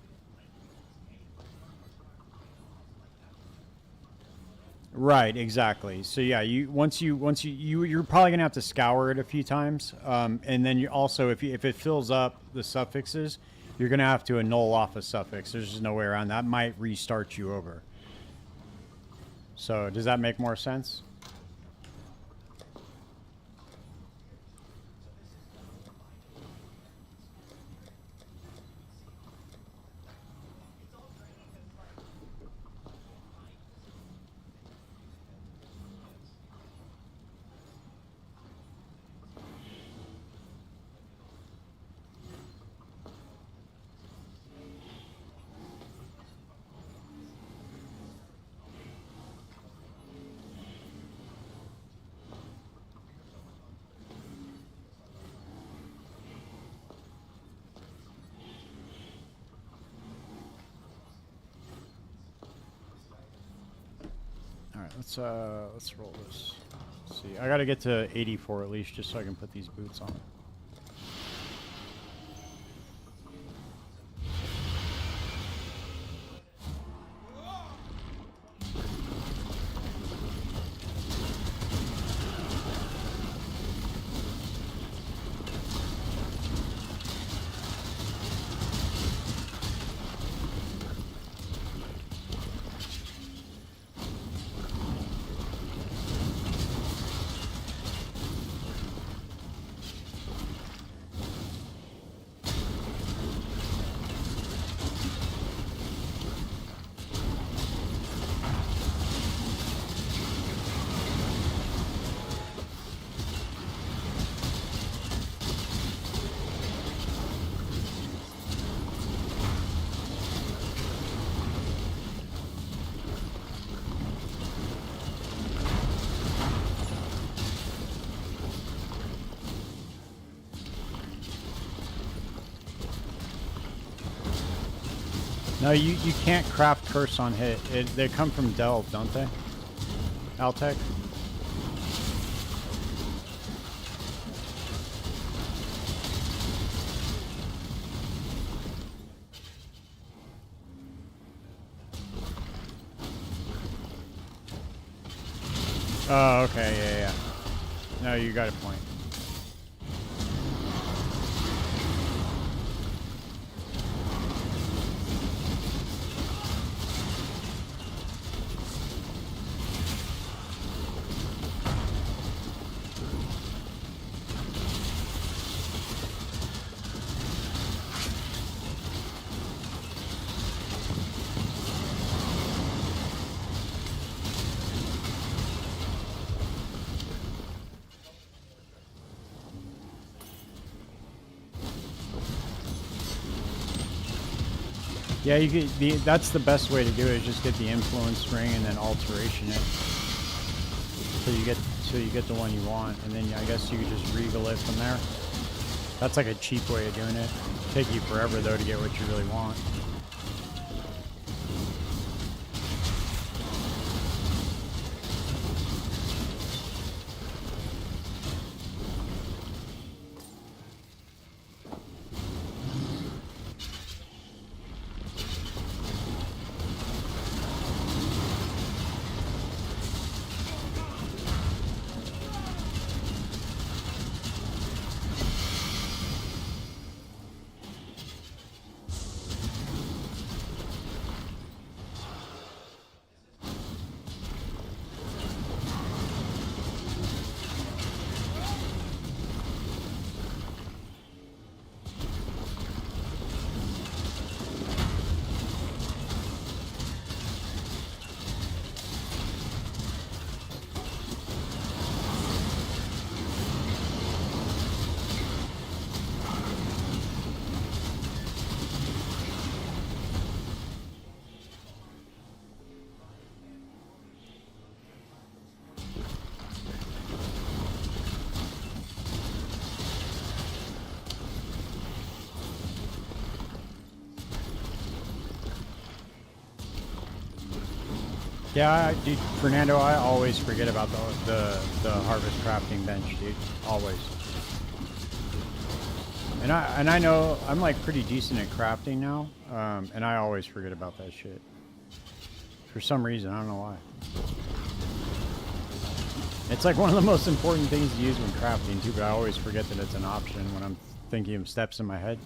Right, exactly. So yeah, you're probably gonna have to scour it a few times, and then you also, if it fills up the suffixes, you're gonna have to annul off a suffix. There's just no way around that. Might restart you over. So does that make more sense? Let's roll this. Let's see, I gotta get to 84 at least, just so I can put these boots on. No, you can't craft curse on hit. They come from Delve, don't they? Altec? Oh, okay, yeah. No, you got a point. Yeah, you get that's the best way to do it. Is just get the influence ring and then alteration it, so you get the one you want, and then I guess you could just regal it from there. That's like a cheap way of doing it. Take you forever though to get what you really want. Yeah, dude, Fernando, I always forget about the harvest crafting bench, dude. Always. And I know I'm like pretty decent at crafting now, and I always forget about that shit. For some reason, I don't know why. It's like one of the most important things to use when crafting too, but I always forget that it's an option when I'm thinking of steps in my head.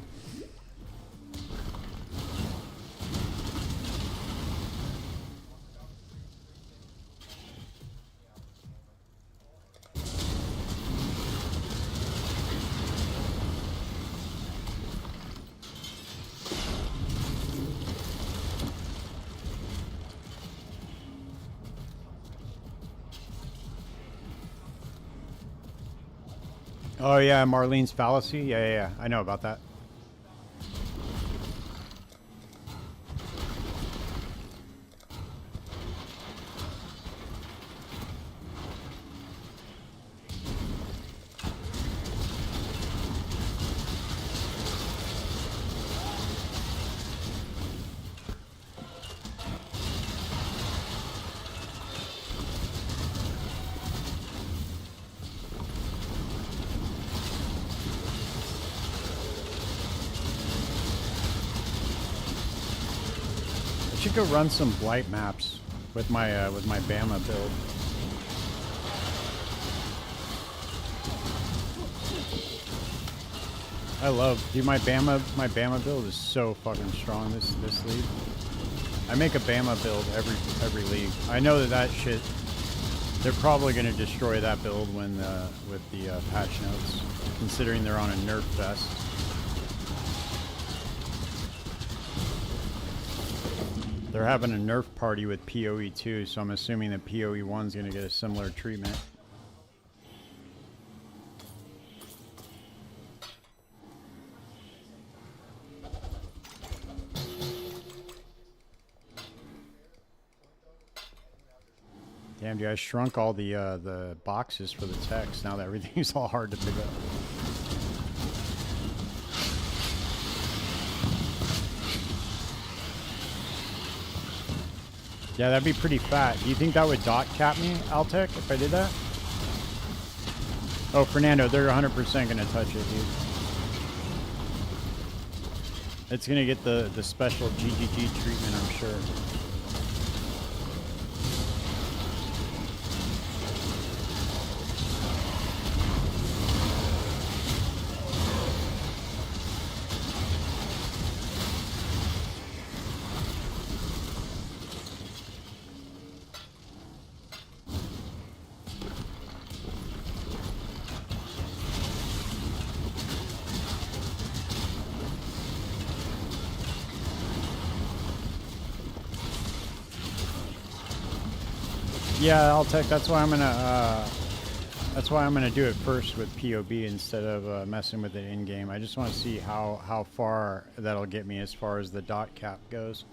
Oh yeah, Marlene's fallacy? Yeah. I know about that. I should go run some blight maps with my Bama build. I love, dude, my Bama build is so fucking strong this league. I make a Bama build every league. I know that shit, they're probably going to destroy that build when with the patch notes, considering they're on a nerf vest. They're having a nerf party with PoE 2, so I'm assuming that PoE 1 is going to get a similar treatment. Damn, dude, I shrunk all the boxes for the text now that everything's all hard to pick up. Yeah, that'd be pretty fat. Do you think that would dot cap me, Altec, if I did that? Oh, Fernando, they're 100% gonna touch it, dude. It's gonna get the special GGG treatment, I'm sure. Yeah, Altec, that's why I'm gonna do it first with POB instead of messing with it in game. I just want to see how far that'll get me as far as the dot cap goes.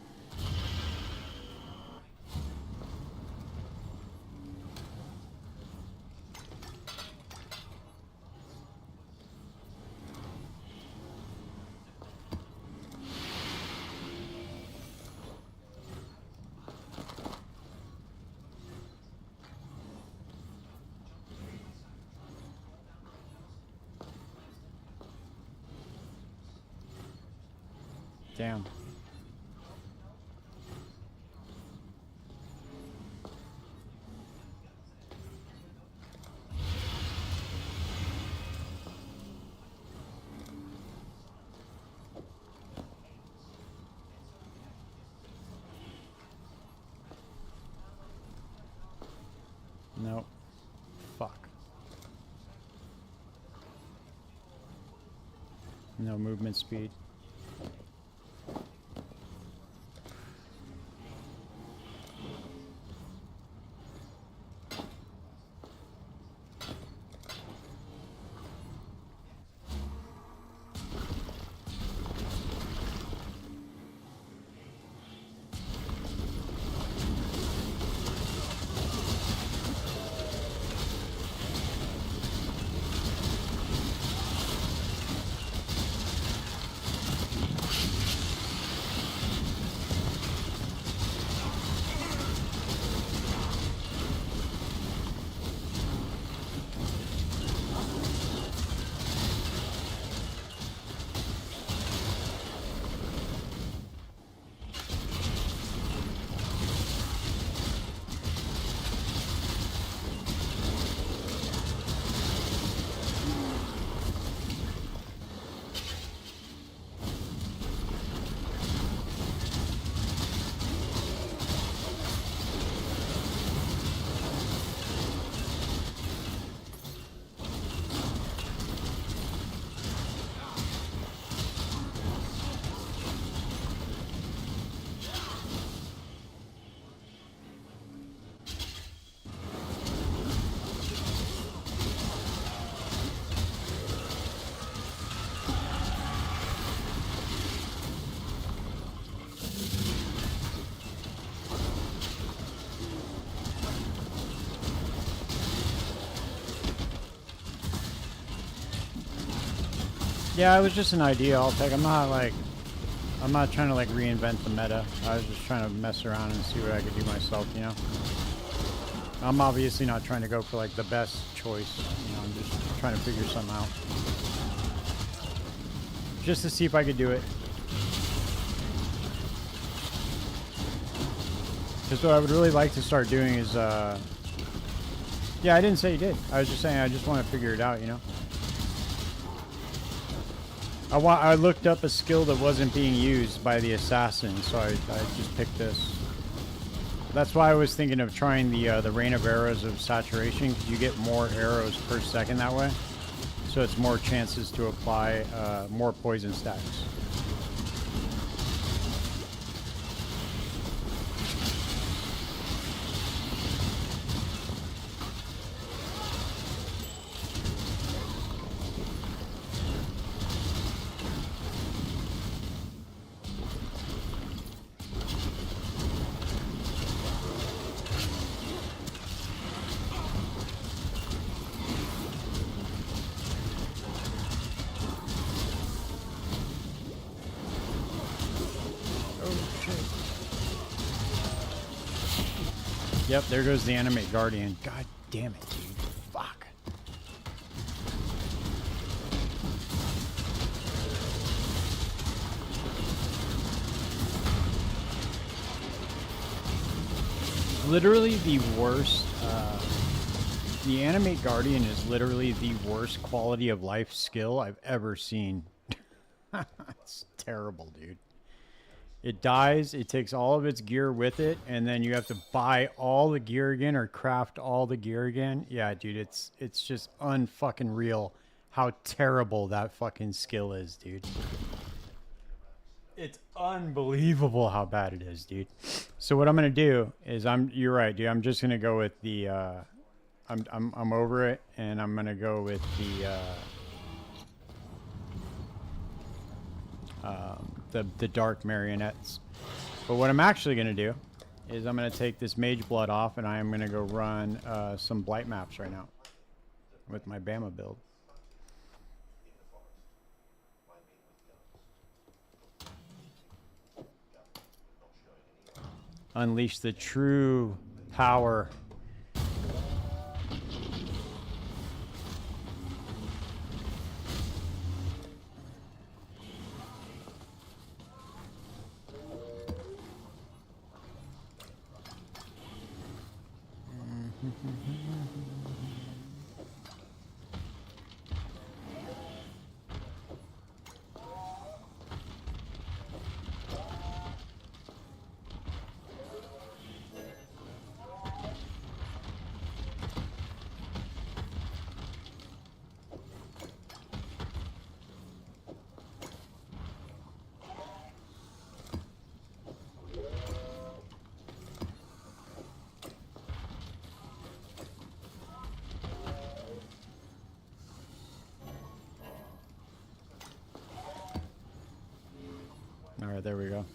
Damn. Nope. Fuck. No movement speed. Yeah, it was just an idea, Altec. I'm not trying to like reinvent the meta. I was just trying to mess around and see what I could do myself, you know? I'm obviously not trying to go for like the best choice, you know, I'm just trying to figure something out. Just to see if I could do it. Because what I would really like to start doing is, yeah, I didn't say you did. I was just saying I just want to figure it out, you know? I looked up a skill that wasn't being used by the assassin, so I just picked this. That's why I was thinking of trying the Rain of Arrows of Saturation, because you get more arrows per second that way. So it's more chances to apply more poison stacks. Yep, there goes the Animate Guardian. God damn it, dude. Fuck. Literally the worst. The Animate Guardian is literally the worst quality of life skill I've ever seen. It's terrible, dude. It dies, it takes all of its gear with it, and then you have to buy all the gear again or craft all the gear again. Yeah, dude, it's just unfucking real how terrible that fucking skill is, dude. It's unbelievable how bad it is, dude. So what I'm gonna do is you're right, dude. I'm just gonna go with the I'm over it, and I'm gonna go with the dark marionettes. But what I'm actually gonna do is I'm gonna take this mage blood off, and I am gonna go run some blight maps right now with my Bama build. Unleash the true power. All right, there we go.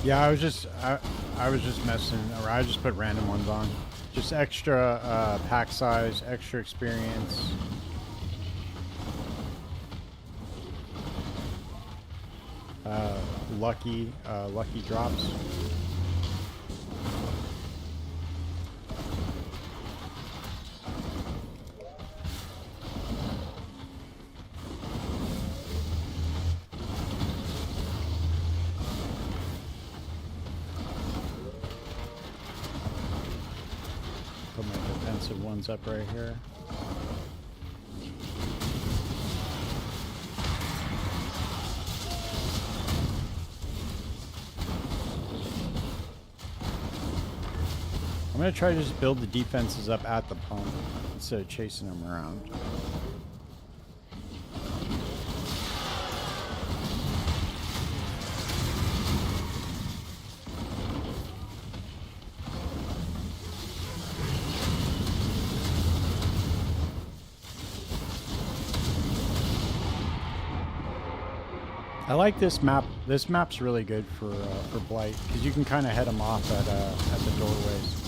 Yeah, I was just messing around. I just put random ones on. Just extra pack size, extra experience. Lucky drops. Put my defensive ones up right here. I'm going to try to just build the defenses up at the pump instead of chasing them around. I like this map. This map's really good for Blight because you can kind of head them off at the doorways.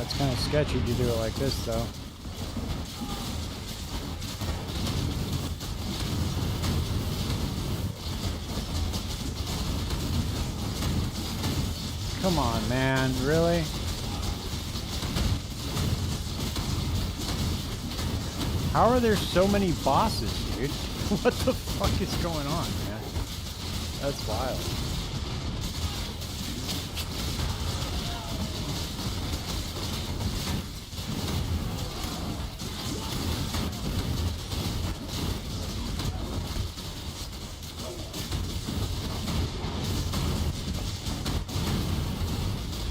It's kind of sketchy to do it like this, though. Come on, man. Really? How are there so many bosses, dude? What the fuck is going on, man? That's wild.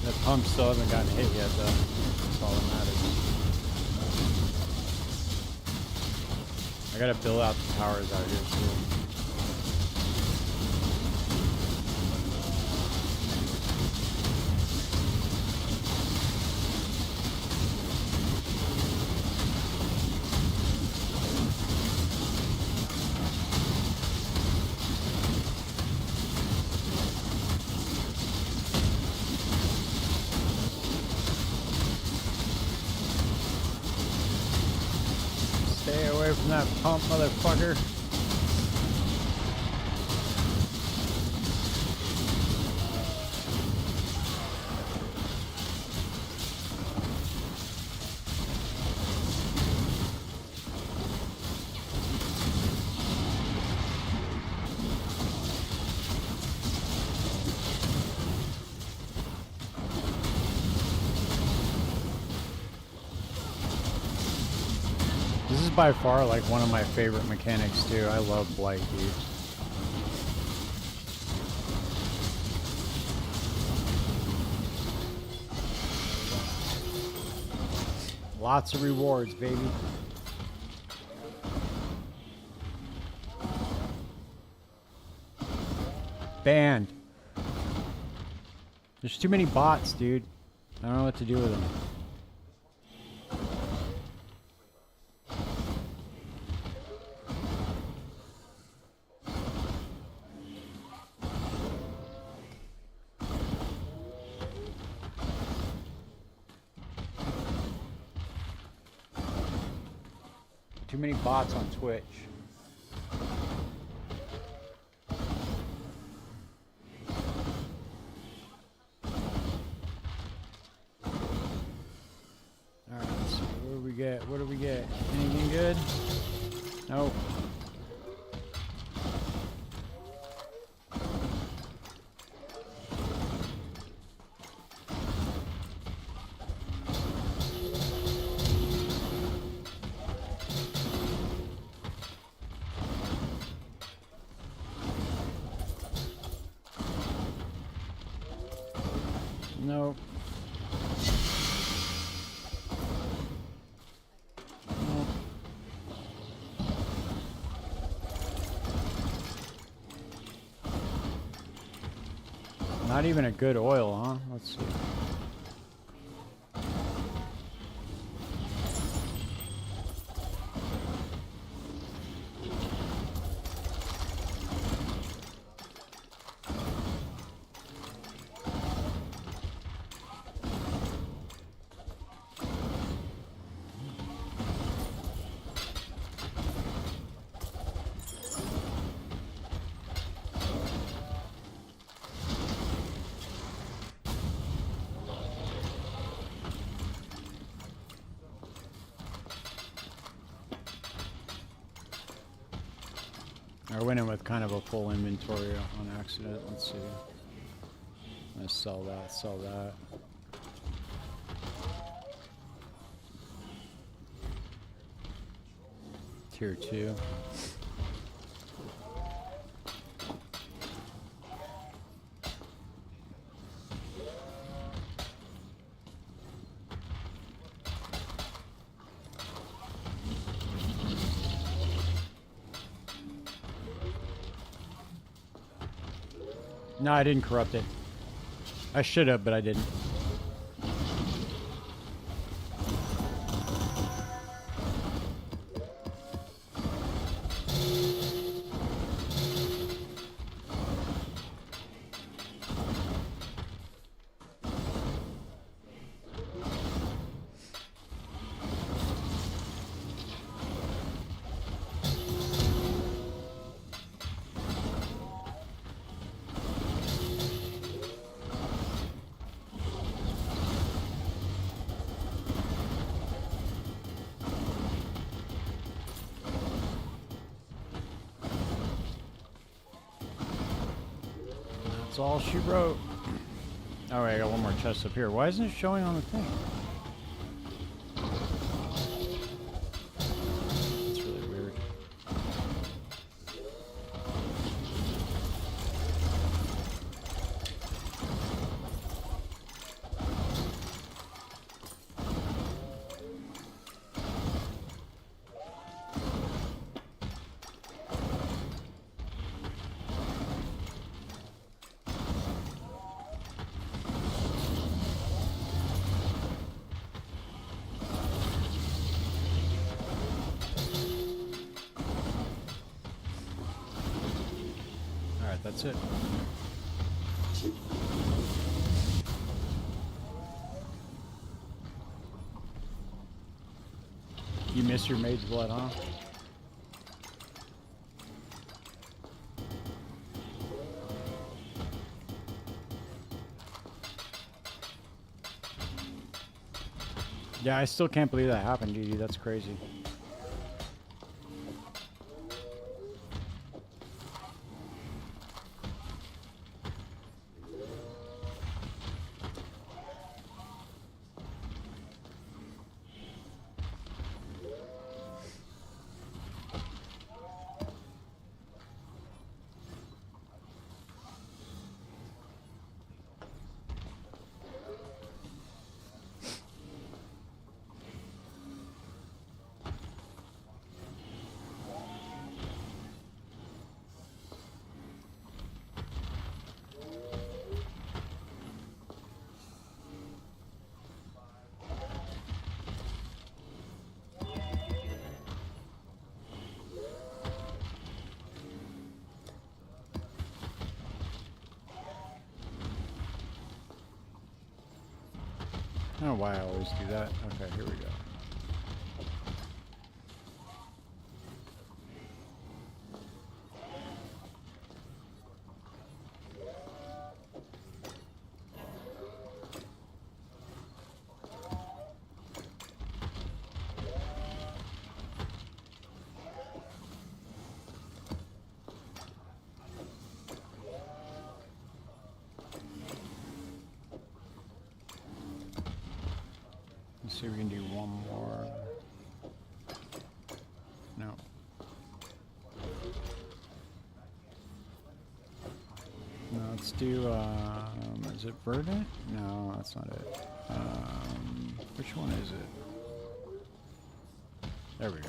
The pumps still haven't gotten hit yet, though. That's all that matters. I gotta build out the towers out here, too. Stay away from that pump, motherfucker. This is by far like one of my favorite mechanics too. I love Blight, dude. Lots of rewards, baby. Banned. There's too many bots, dude. I don't know what to do with them. Too many bots on Twitch. Alright, let's see. What do we get? What do we get? Anything good? Nope. Nope. Nope. Not even a good oil, huh? Let's see. I went in with kind of a full inventory on accident. Let's see. I'm gonna sell that, sell that. Tier 2. No, I didn't corrupt it. I should have, but I didn't. That's all she wrote. Oh wait, I got one more chest up here. Why isn't it showing on the thing? That's really weird. That's it. You miss your mage's blood, huh? Yeah, I still can't believe that happened, GG. That's crazy. I don't know why I always do that. Okay, here we go. Let's see if we can do one more. No. No, let's do, is it Verdant? No, that's not it. Which one is it? There we go.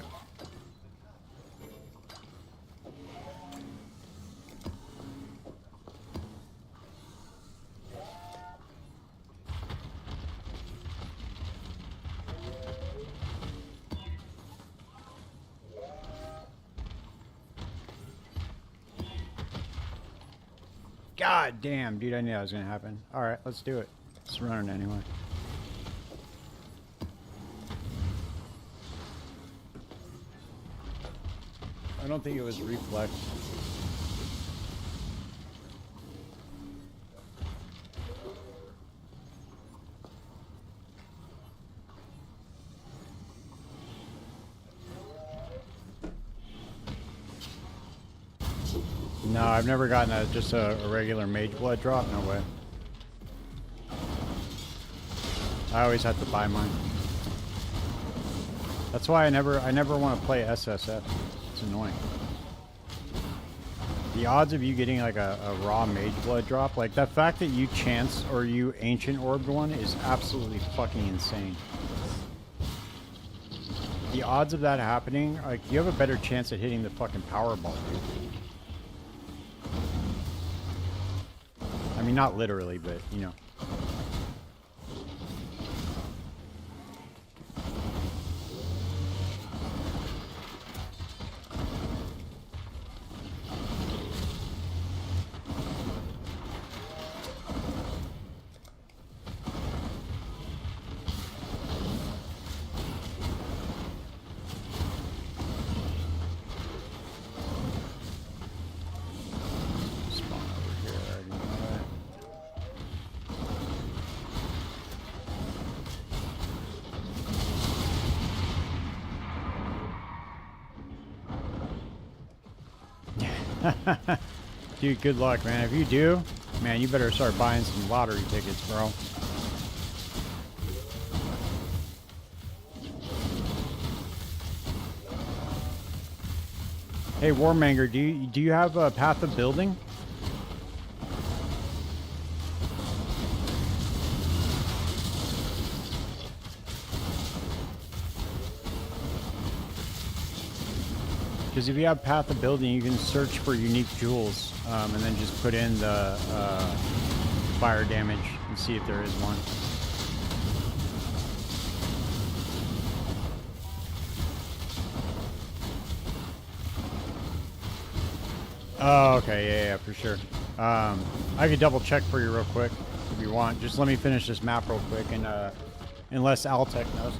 God damn, dude, I knew that was gonna happen. Alright, let's do it. Let's run it anyway. I don't think it was reflex. No, I've never gotten just a regular mage blood drop. No way. I always have to buy mine. That's why I never want to play SSF. It's annoying. The odds of you getting like a raw mage blood drop, like the fact that you chance or you ancient orbed one is absolutely fucking insane. The odds of that happening, like you have a better chance at hitting the fucking Powerball, dude. I mean, not literally, but, you know. Dude, good luck, man. If you do, Man, you better start buying some lottery tickets, bro. Hey, Warmanger, do you have a path of building? Because if you have path of building, you can search for unique jewels, and then just put in the fire damage and see if there is one. Oh, okay, yeah, for sure. I could double check for you real quick if you want. Just let me finish this map real quick, and unless Altec knows.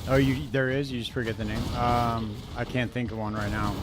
Oh, there is? You just forget the name? I can't think of one right now.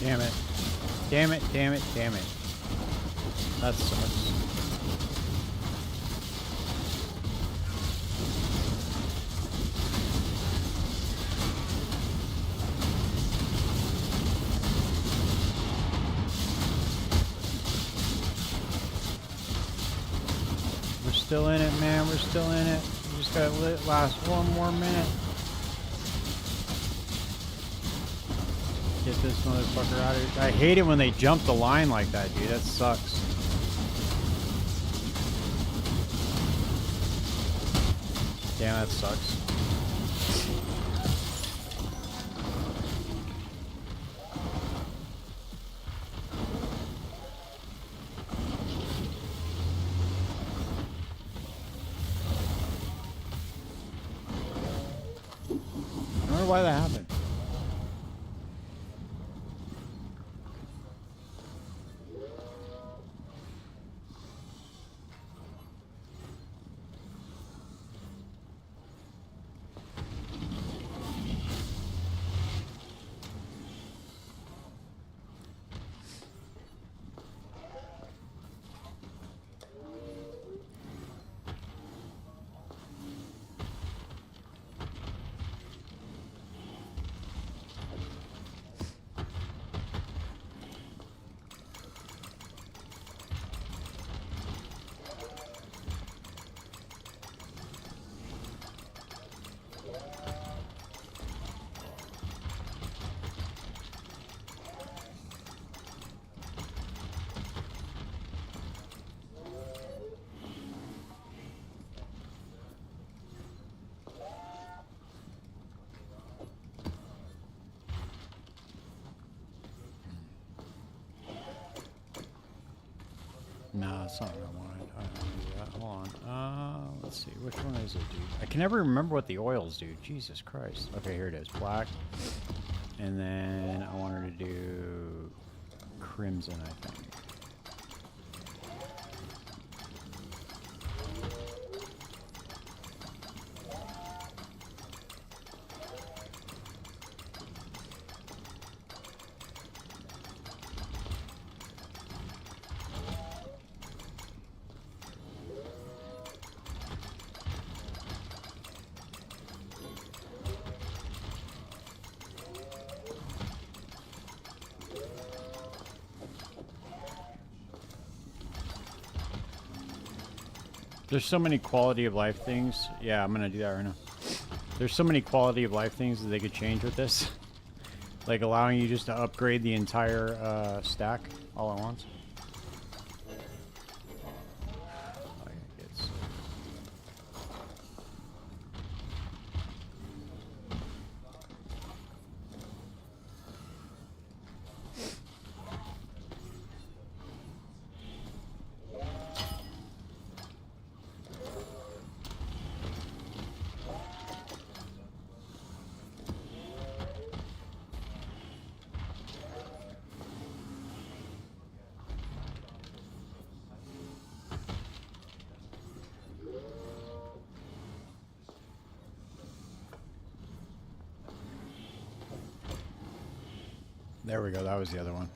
Damn it. Damn it, damn it, damn it. That sucks. We're still in it, man. We're still in it. We just gotta last one more minute. Get this motherfucker out of here. I hate it when they jump the line like that, dude. That sucks. Damn, that sucks. I wonder why that happened. that's not what I wanted. I don't want to do that. Hold on. Let's see. Which one is it, dude? I can never remember what the oils do. Jesus Christ. Okay, here it is. Black. And then I want her to do crimson, I think. There's so many quality of life things. Yeah, I'm gonna do that right now. There's so many quality of life things that they could change with this. Like allowing you just to upgrade the entire stack all at once. There we go, that was the other one.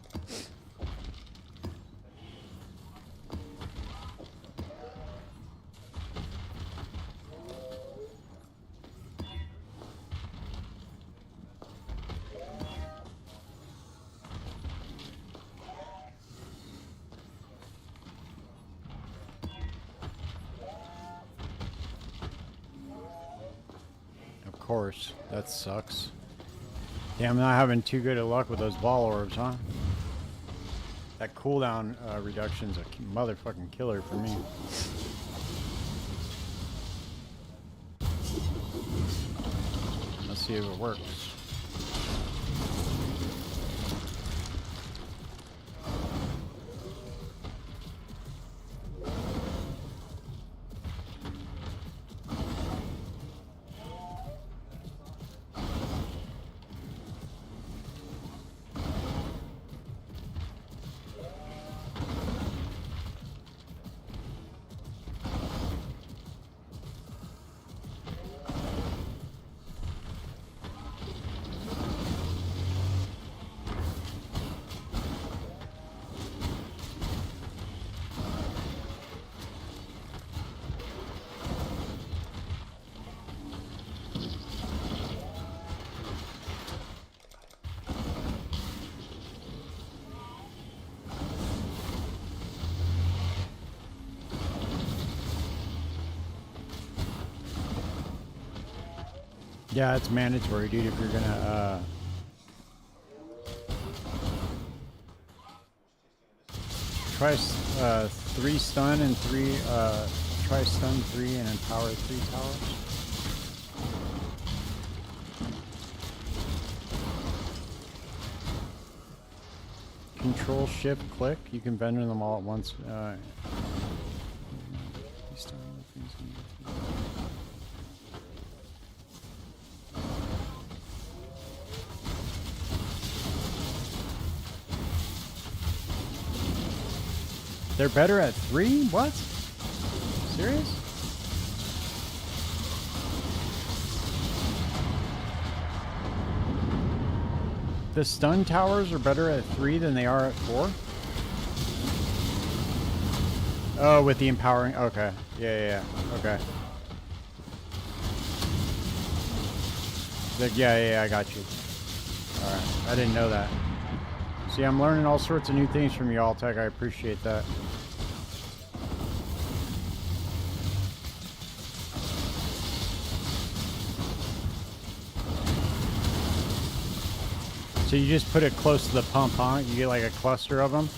Of course, that sucks. Damn, I'm not having too good of luck with those ball orbs, huh? That cooldown reduction's a motherfucking killer for me. Let's see if it works. Yeah, it's mandatory, dude, if you're gonna, try, 3 stun and 3, try stun 3 and empower 3 towers. Control, shift, click, you can bend them all at once, They're better at 3? What? Serious? The stun towers are better at 3 than they are at 4? Oh, with the empowering. Okay. Yeah. Okay. Yeah, I got you. Alright. I didn't know that. See, I'm learning all sorts of new things from you all, Tech. I appreciate that. So you just put it close to the pump, huh? You get like a cluster of them?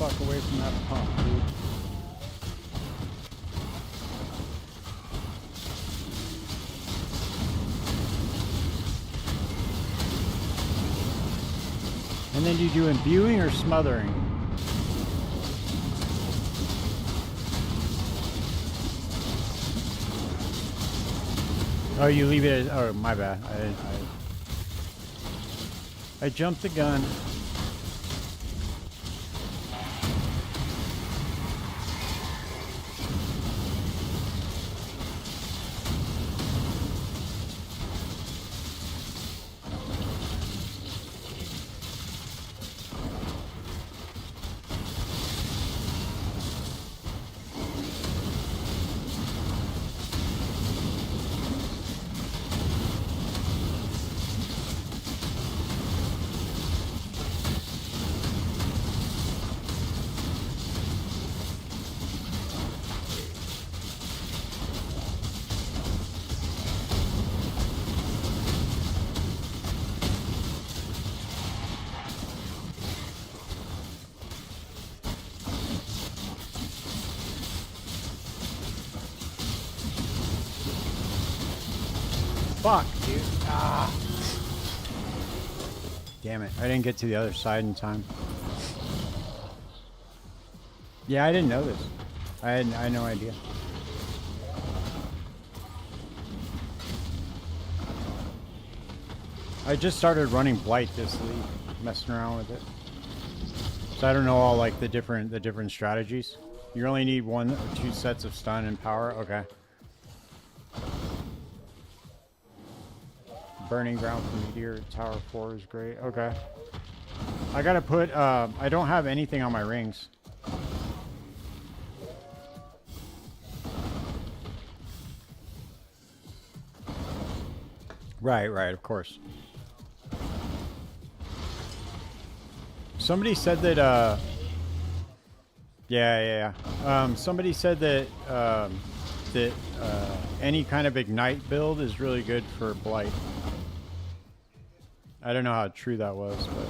fuck away from that pump, dude. And then you do imbuing or smothering? Oh, you leave it as... Oh, my bad. I jumped the gun. Fuck, dude. Ah. Damn it. I didn't get to the other side in time. Yeah, I didn't know this. I had no idea. I just started running Blight this league, messing around with it. So I don't know all like the different strategies. You only need 1 or 2 sets of stun and power. Okay. Burning ground from meteor tower 4 is great. Okay. I gotta put. I don't have anything on my rings. Right, of course. Somebody said that, yeah. Somebody said that, any kind of Ignite build is really good for Blight. I don't know how true that was, but...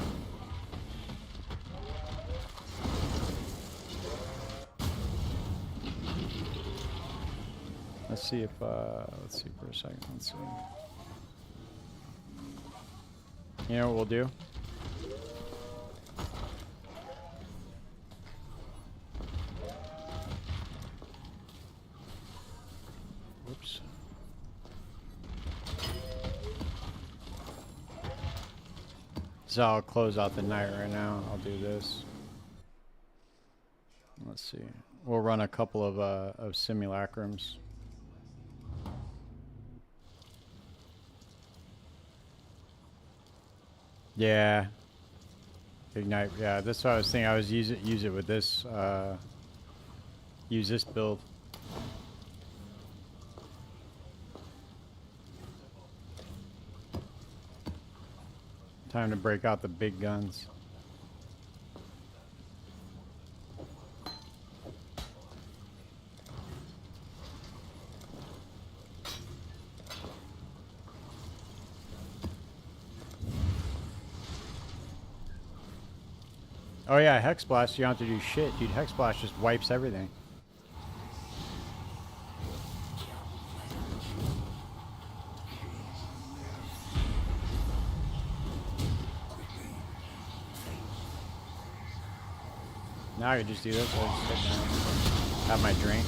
Let's see if, let's see for a second. Let's see. You know what we'll do? Whoops. So I'll close out the night right now. I'll do this. Let's see. We'll run a couple of simulacrums. Yeah. Ignite. Yeah, that's what I was thinking. I was use it with this. Use this build. Time to break out the big guns. Oh yeah, Hex Blast, you don't have to do shit, dude. Hex Blast just wipes everything. Now I can just do this. I'll just sit down, have my drink.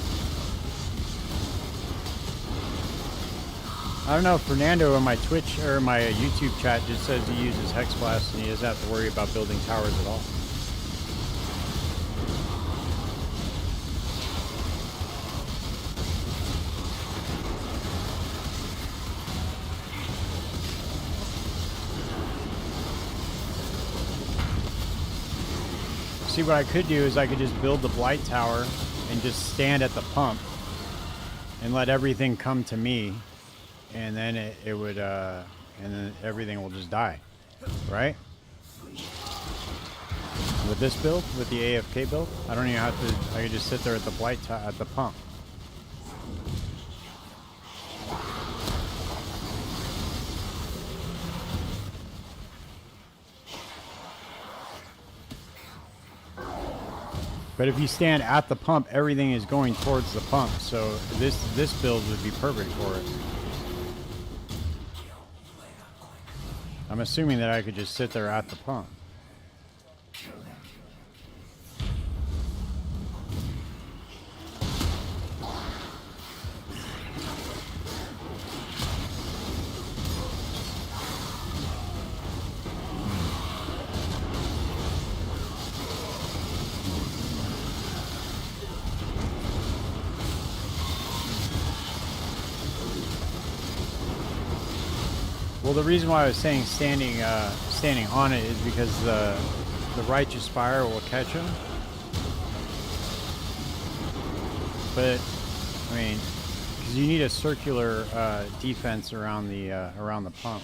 I don't know, Fernando in my Twitch or my YouTube chat just says he uses Hex Blast and he doesn't have to worry about building towers at all. See, what I could do is I could just build the Blight Tower and just stand at the pump and let everything come to me, and then it would, and then everything will just die, right? With this build, with the AFK build, I don't even have to, I could just sit there at the Blight Tower, at the pump. But if you stand at the pump, everything is going towards the pump. So this build would be perfect for it. I'm assuming that I could just sit there at the pump. Well, the reason why I was saying standing on it is because the righteous fire will catch him. But I mean, because you need a circular defense around the pump.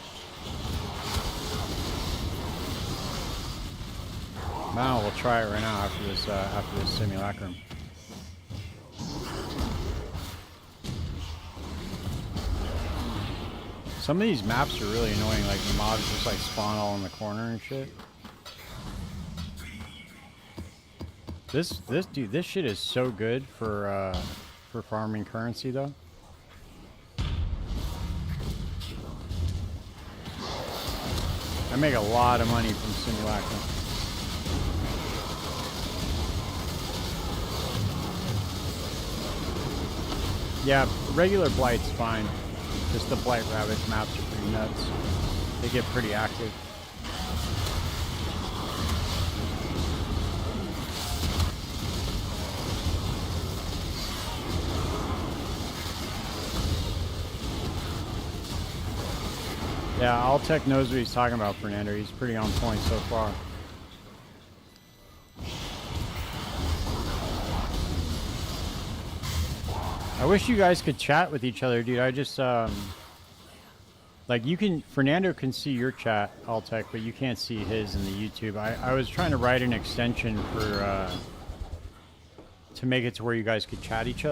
Now we'll try it right now after this simulacrum. Some of these maps are really annoying, like the mobs just like spawn all in the corner and shit. This shit is so good for farming currency though. I make a lot of money from simulacrum. Yeah, regular Blight's fine. Just the Blight Ravage maps are pretty nuts. They get pretty active. Yeah, Alltech knows what he's talking about, Fernando. He's pretty on point so far. I wish you guys could chat with each other, dude. I just, like, you can, Fernando can see your chat, Alltech, but you can't see his in the YouTube. I was trying to write an extension for, to make it to where you guys could chat with each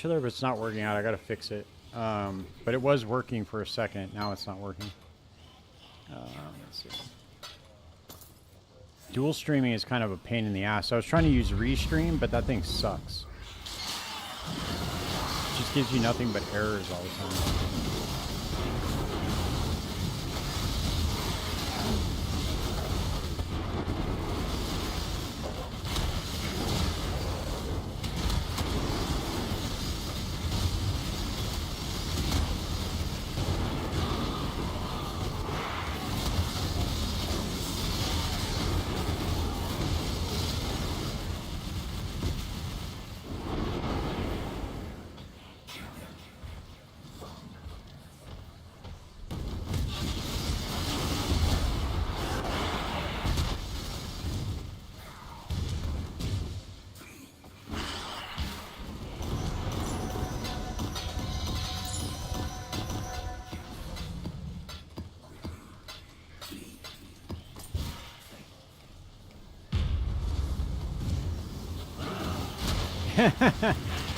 other, but it's not working out. I gotta fix it. But it was working for a second. Now it's not working. Let's see. Dual streaming is kind of a pain in the ass. I was trying to use Restream, but that thing sucks. It just gives you nothing but errors all the time.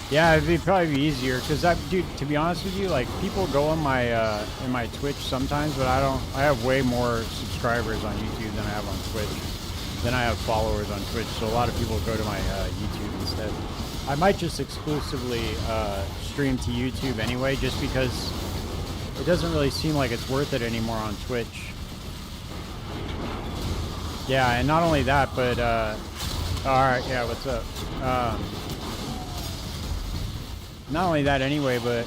Yeah, it'd probably be easier because dude, to be honest with you, like people go on my in my Twitch sometimes, but I have way more subscribers on YouTube than I have on Twitch. Then I have followers on Twitch, so a lot of people go to my YouTube instead. I might just exclusively stream to YouTube anyway, just because it doesn't really seem like it's worth it anymore on Twitch. Yeah, and not only that, but all right, yeah, what's up? Not only that anyway, but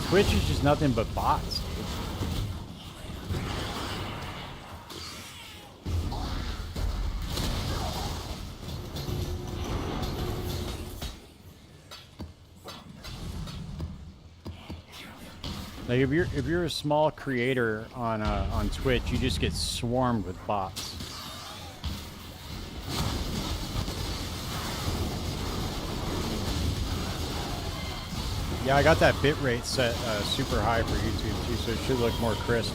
Twitch is just nothing but bots. Like if you're a small creator on Twitch, you just get swarmed with bots. Yeah, I got that bitrate set super high for YouTube too, so it should look more crisp.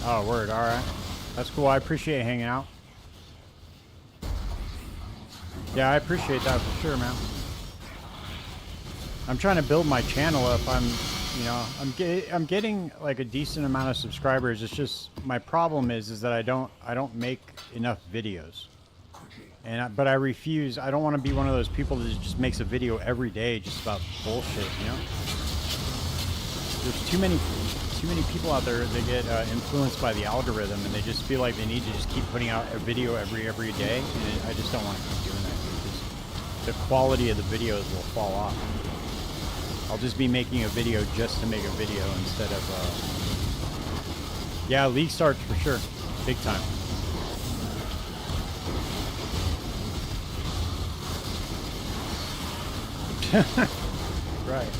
Oh, word, alright. That's cool, I appreciate hanging out. Yeah, I appreciate that for sure, man. I'm trying to build my channel up. I'm getting like a decent amount of subscribers. It's just my problem is that I don't make enough videos, but I refuse. I don't want to be one of those people that just makes a video every day just about bullshit. You know, there's too many people out there that get influenced by the algorithm, and they just feel like they need to just keep putting out a video every day. And I just don't want to keep doing that because the quality of the videos will fall off. I'll just be making a video just to make a video instead of, yeah, league starts for sure. Big time. Right.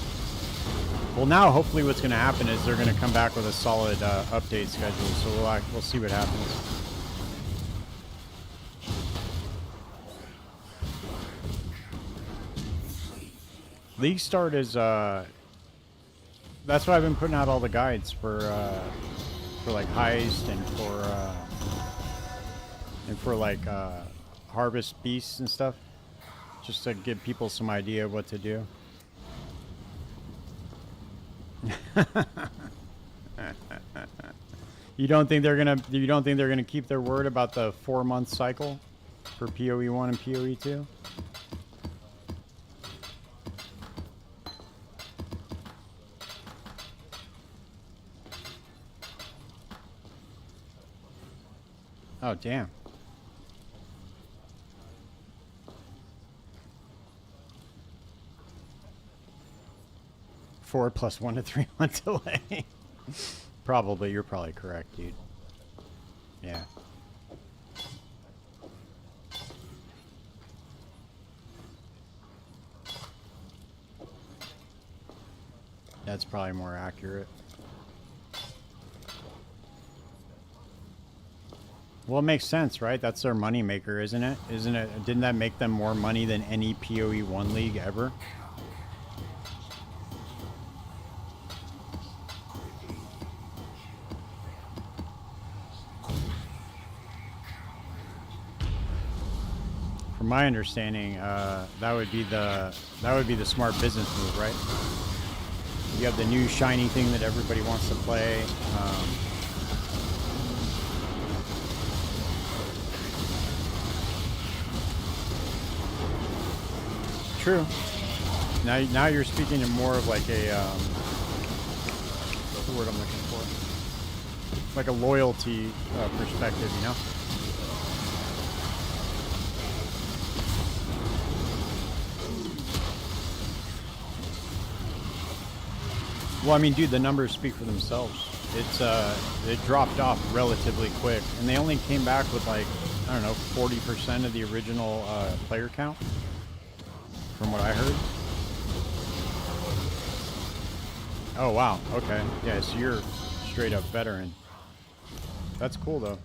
Well, now hopefully what's going to happen is they're going to come back with a solid update schedule, so we'll see what happens. League start is that's why I've been putting out all the guides for like heist and for like harvest beasts and stuff, just to give people some idea of what to do. You don't think they're gonna keep their word about the 4-month cycle for PoE 1 and PoE 2? Oh, damn. Four plus 1 to 3 month delay. Probably, you're probably correct, dude. Yeah. That's probably more accurate. Well, it makes sense, right? That's their money maker, isn't it? Isn't it? Didn't that make them more money than any PoE 1 league ever? From my understanding, that would be the smart business move, right? You have the new shiny thing that everybody wants to play. True. Now you're speaking in more of like a what's the word I'm looking for? Like a loyalty perspective, you know? Well, I mean, dude, the numbers speak for themselves. It dropped off relatively quick, and they only came back with like, I don't know, 40% of the original player count. From what I heard. Oh, wow. Okay. Yeah, so you're straight up veteran. That's cool, though.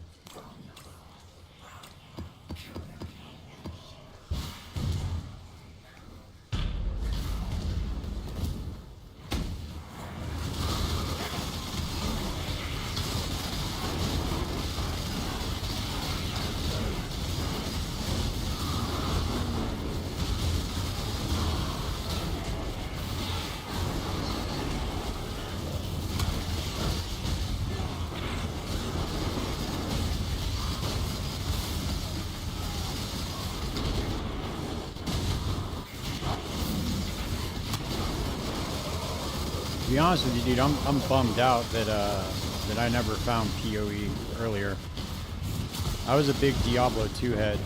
To be honest with you, dude, I'm bummed out that that I never found PoE earlier. I was a big Diablo 2 head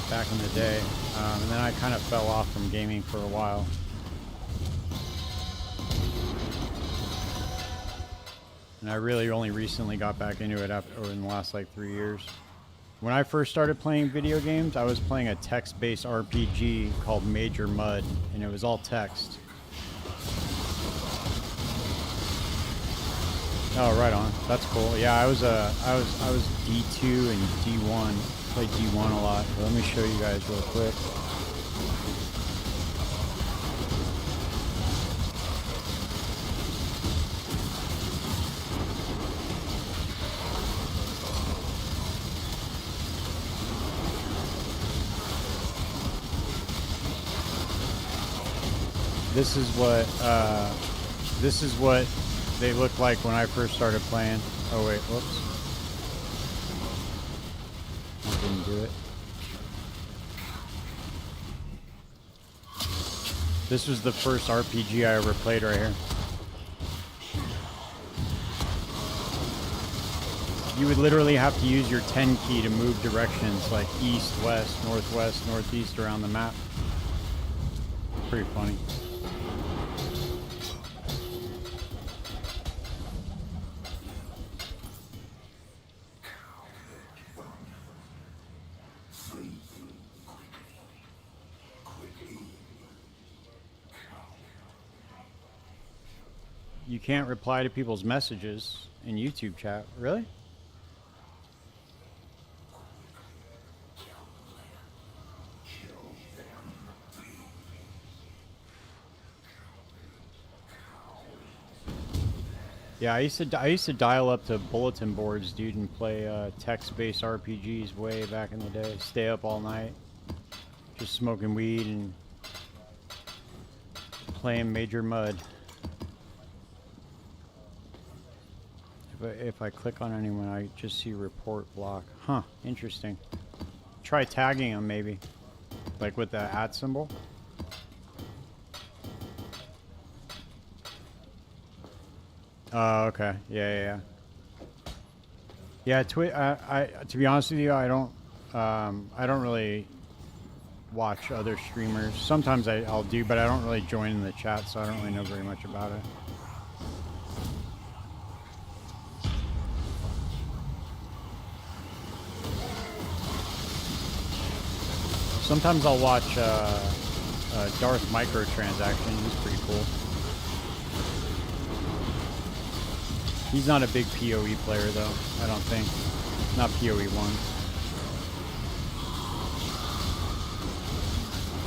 back in the day, and then I kind of fell off from gaming for a while. And I really only recently got back into it in the last like 3 years. When I first started playing video games, I was playing a text-based RPG called Major Mud, and it was all text. Oh, right on. That's cool. Yeah, I was D2 and D1. Played D1 a lot. But let me show you guys real quick. This is what they look like when I first started playing. Oh wait, whoops. I didn't do it. This was the first RPG I ever played right here. You would literally have to use your 10 key to move directions like east, west, northwest, northeast around the map. Pretty funny. You can't reply to people's messages in YouTube chat. Really? Yeah, I used to dial up to bulletin boards, dude, and play text-based RPGs way back in the day. Stay up all night, just smoking weed and playing Major Mud. If I click on anyone, I just see report block. Huh, interesting. Try tagging them maybe, like with the @ symbol. Oh, okay. Yeah. Yeah, to be honest with you, I don't really watch other streamers. Sometimes I'll do, but I don't really join in the chat, so I don't really know very much about it. Sometimes I'll watch Darth Microtransaction. He's pretty cool. He's not a big PoE player though, I don't think. Not PoE 1.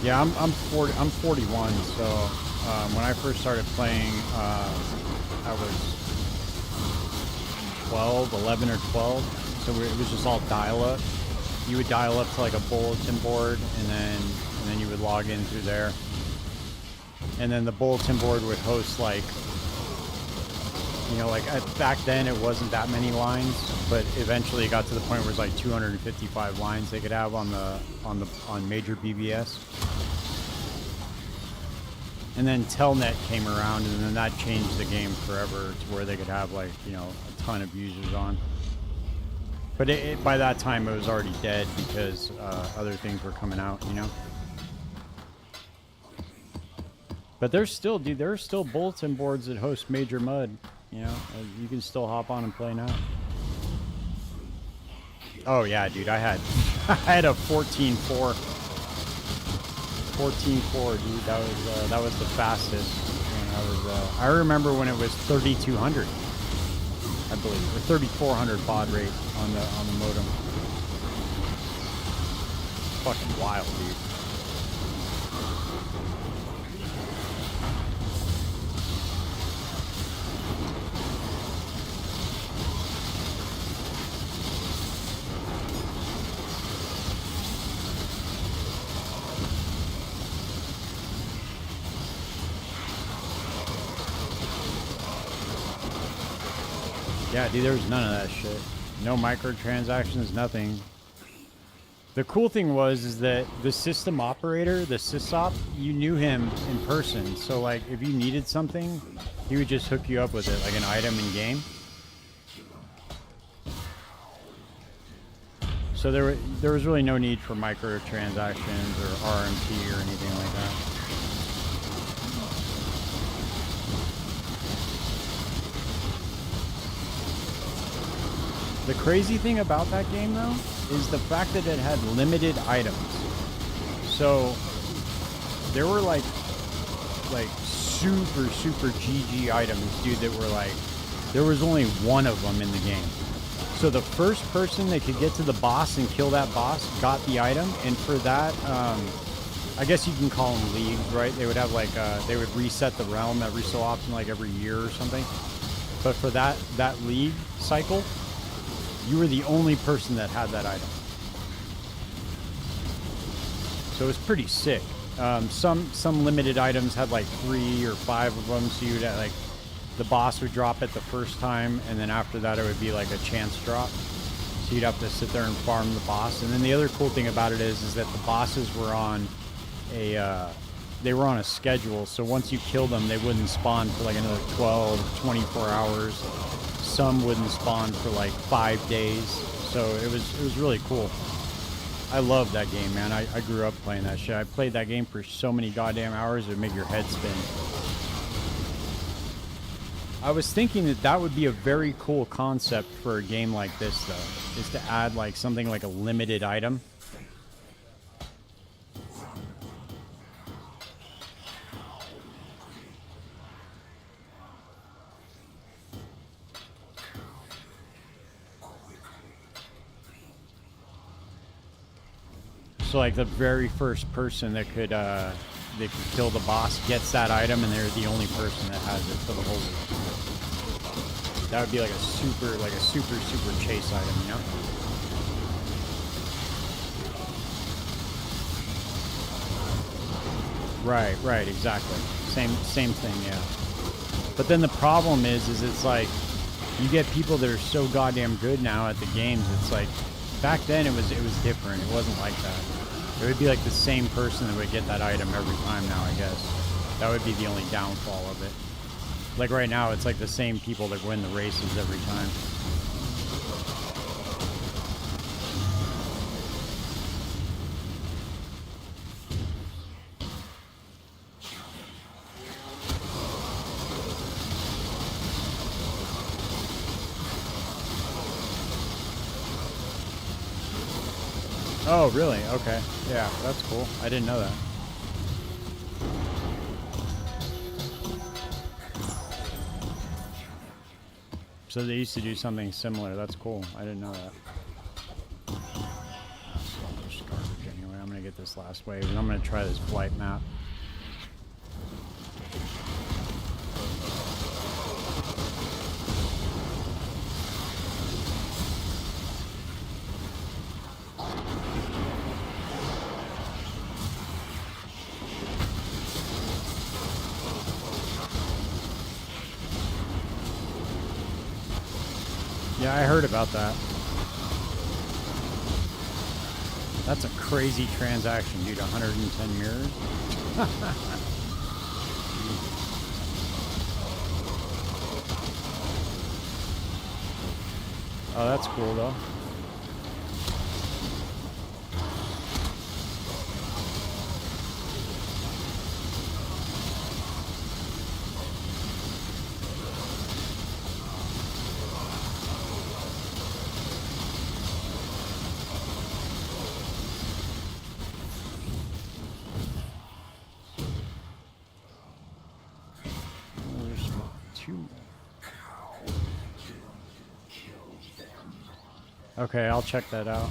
Yeah, I'm 41, so when I first started playing, I was 11 or 12, so it was just all dial-up. You would dial up to like a bulletin board, and then you would log in through there. And then the bulletin board would host like, you know, like back then it wasn't that many lines, but eventually it got to the point where it was like 255 lines they could have on major BBS. And then Telnet came around, and then that changed the game forever to where they could have like, you know, a ton of users on. But by that time it was already dead because other things were coming out, you know. But there's still bulletin boards that host Major Mud. You know, you can still hop on and play now. Oh yeah, dude, I had a 14.4. 14.4, dude. That was the fastest. I remember when it was 3200, I believe, or 3400 baud rate on the modem. Fucking wild, dude. Yeah, dude, there's none of that shit. No microtransactions, nothing. The cool thing is that the system operator, the sysop, you knew him in person. So, like, if you needed something, he would just hook you up with it, like an item in game. So there was really no need for microtransactions or RMT or anything like that. The crazy thing about that game, though, is the fact that it had limited items. So there were like super GG items, dude, that were like, there was only one of them in the game. So the first person that could get to the boss and kill that boss got the item, and for that, I guess you can call them leagues, right? They would have like, they would reset the realm every so often, like every year or something. But for that league cycle, you were the only person that had that item. So it was pretty sick. Some limited items had like 3 or 5 of them, so you'd like the boss would drop it the first time, and then after that it would be like a chance drop. So you'd have to sit there and farm the boss. And then the other cool thing about it is that the bosses were on a schedule. So once you kill them, they wouldn't spawn for like another 12, 24 hours. Some wouldn't spawn for like 5 days. So it was really cool. I love that game, man. I grew up playing that shit. I played that game for so many goddamn hours it would make your head spin. I was thinking that would be a very cool concept for a game like this, though, is to add like something like a limited item. So like the very first person that could kill the boss gets that item, and they're the only person that has it for the whole week. That would be like a super chase item, you know? Right, exactly. Same thing, yeah. But then the problem is it's like you get people that are so goddamn good now at the games. It's like back then it was different. It wasn't like that. It would be like the same person that would get that item every time now, I guess. That would be the only downfall of it. Like right now, it's like the same people that win the races every time. Oh, really? Okay. Yeah, that's cool. I didn't know that. So they used to do something similar. That's cool. I didn't know that. Just garbage anyway. I'm going to get this last wave, and I'm going to try this blight map. Yeah, I heard about that. That's a crazy transaction, dude. 110 mirrors. Oh, that's cool, though. Okay, I'll check that out.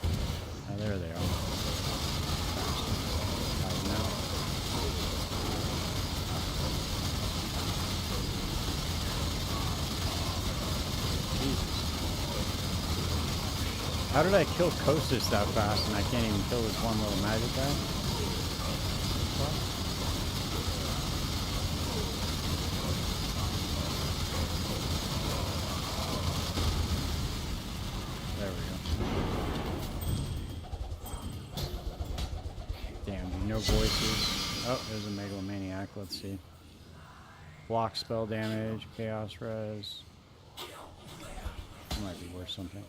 Oh, there they are. Jesus. How did I kill Kostas that fast and I can't even kill this one little magic guy? Voices. Oh, there's a megalomaniac. Let's see. Block spell damage, chaos res. Might be worth something.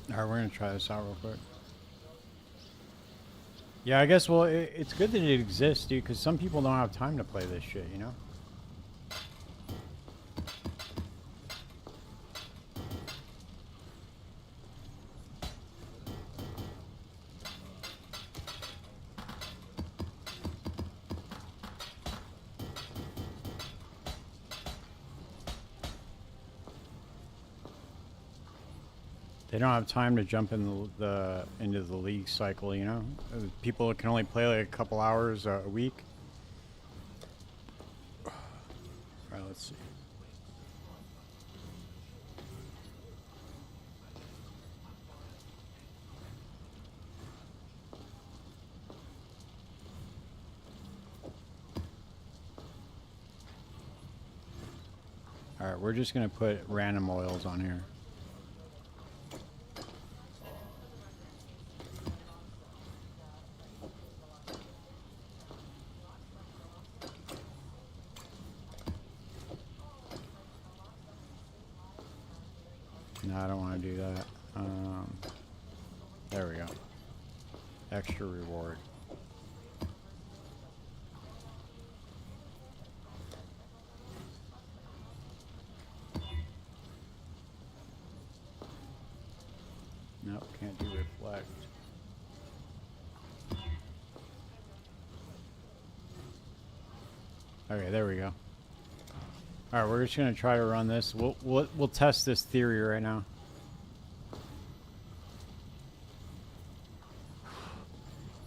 Alright, we're gonna try this out real quick. Yeah, I guess, well, it's good that it exists, dude, because some people don't have time to play this shit, you know? They don't have time to jump in into the league cycle, you know? People can only play like a couple hours a week. Alright, let's see. Alright, we're just gonna put random oils on here. No, I don't want to do that. There we go. Extra reward. Nope, can't do reflect. Okay, there we go. All right, we're just gonna try to run this. We'll test this theory right now.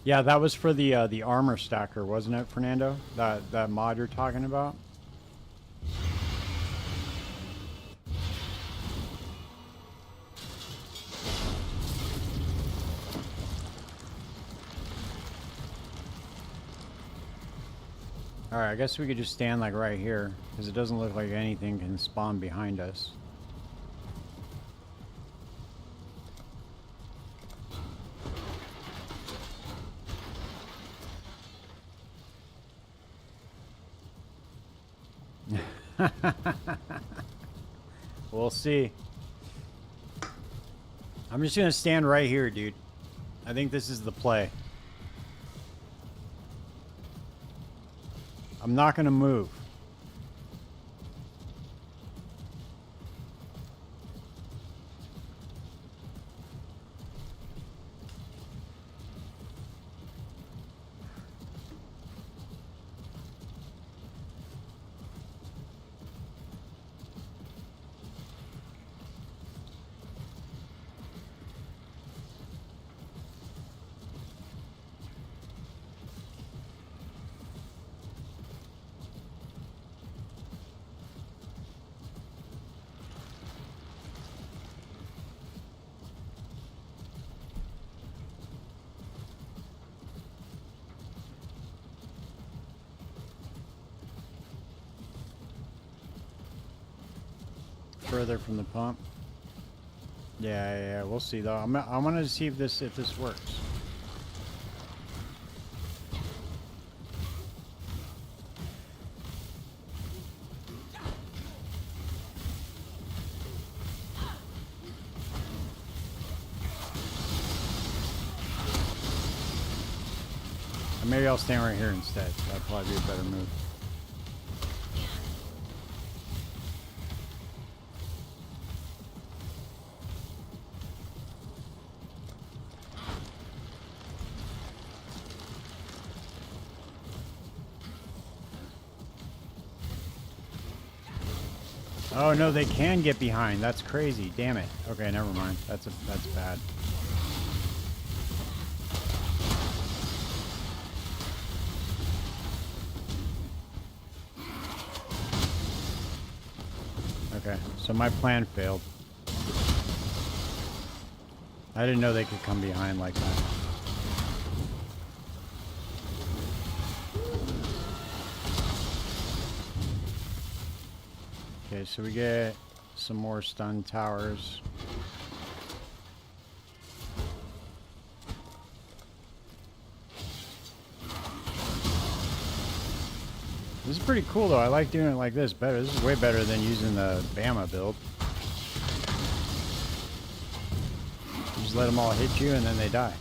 Yeah, that was for the armor stacker, wasn't it, Fernando? That mod you're talking about. Alright, I guess we could just stand like right here, because it doesn't look like anything can spawn behind us. We'll see. I'm just gonna stand right here, dude. I think this is the play. I'm not gonna move. Further from the pump. Yeah, we'll see though. I'm gonna see if this works. Or maybe I'll stand right here instead. That'd probably be a better move. Oh no, they can get behind. That's crazy. Damn it. Okay, never mind. That's bad. Okay, so my plan failed. I didn't know they could come behind like that. Okay, so we get some more stun towers. This is pretty cool though. I like doing it like this better. This is way better than using the Bama build. You just let them all hit you and then they die.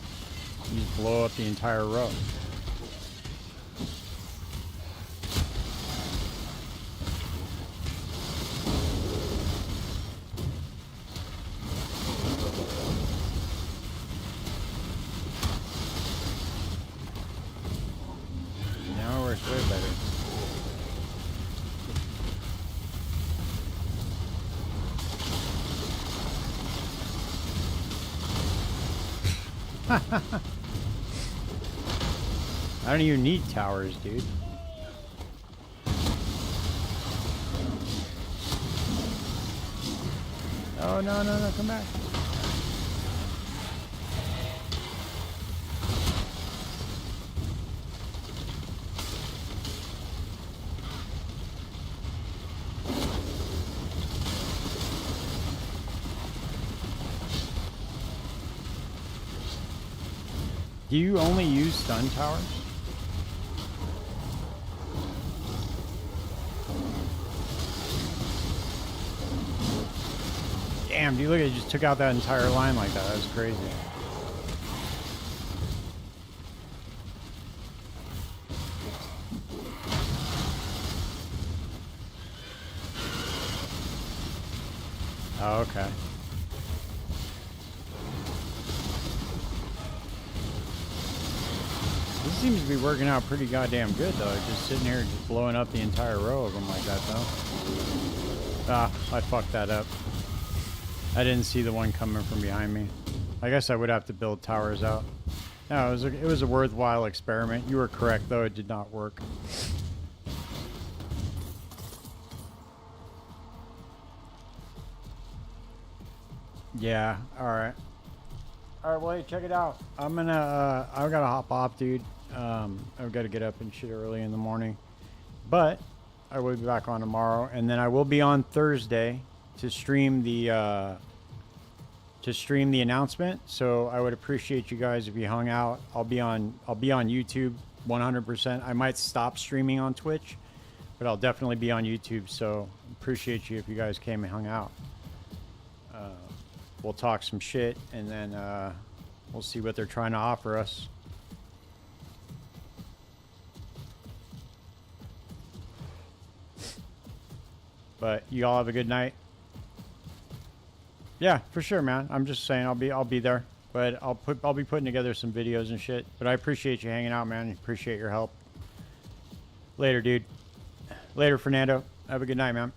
You just blow up the entire row. Now it works way better. I don't even need towers, dude. Oh, no, no, no, come back. Do you only use stun towers? Damn, dude, look at it. Just took out that entire line like that. That was crazy. Oh, okay. This seems to be working out pretty goddamn good, though. Just sitting here just blowing up the entire row of them like that, though. Ah, I fucked that up. I didn't see the one coming from behind me. I guess I would have to build towers out. No, it was a worthwhile experiment. You were correct, though. It did not work. Yeah, alright. Alright, well, hey, check it out. I'm gonna, I've gotta hop off, dude. I've gotta get up and shit early in the morning. But, I will be back on tomorrow. And then I will be on Thursday to stream the announcement. So I would appreciate you guys if you hung out. I'll be on YouTube 100%. I might stop streaming on Twitch, but I'll definitely be on YouTube. So appreciate you if you guys came and hung out. We'll talk some shit, and then we'll see what they're trying to offer us. But you all have a good night. Yeah, for sure, man. I'm just saying I'll be there, but I'll be putting together some videos and shit. But I appreciate you hanging out, man. Appreciate your help. Later, dude. Later, Fernando. Have a good night, man.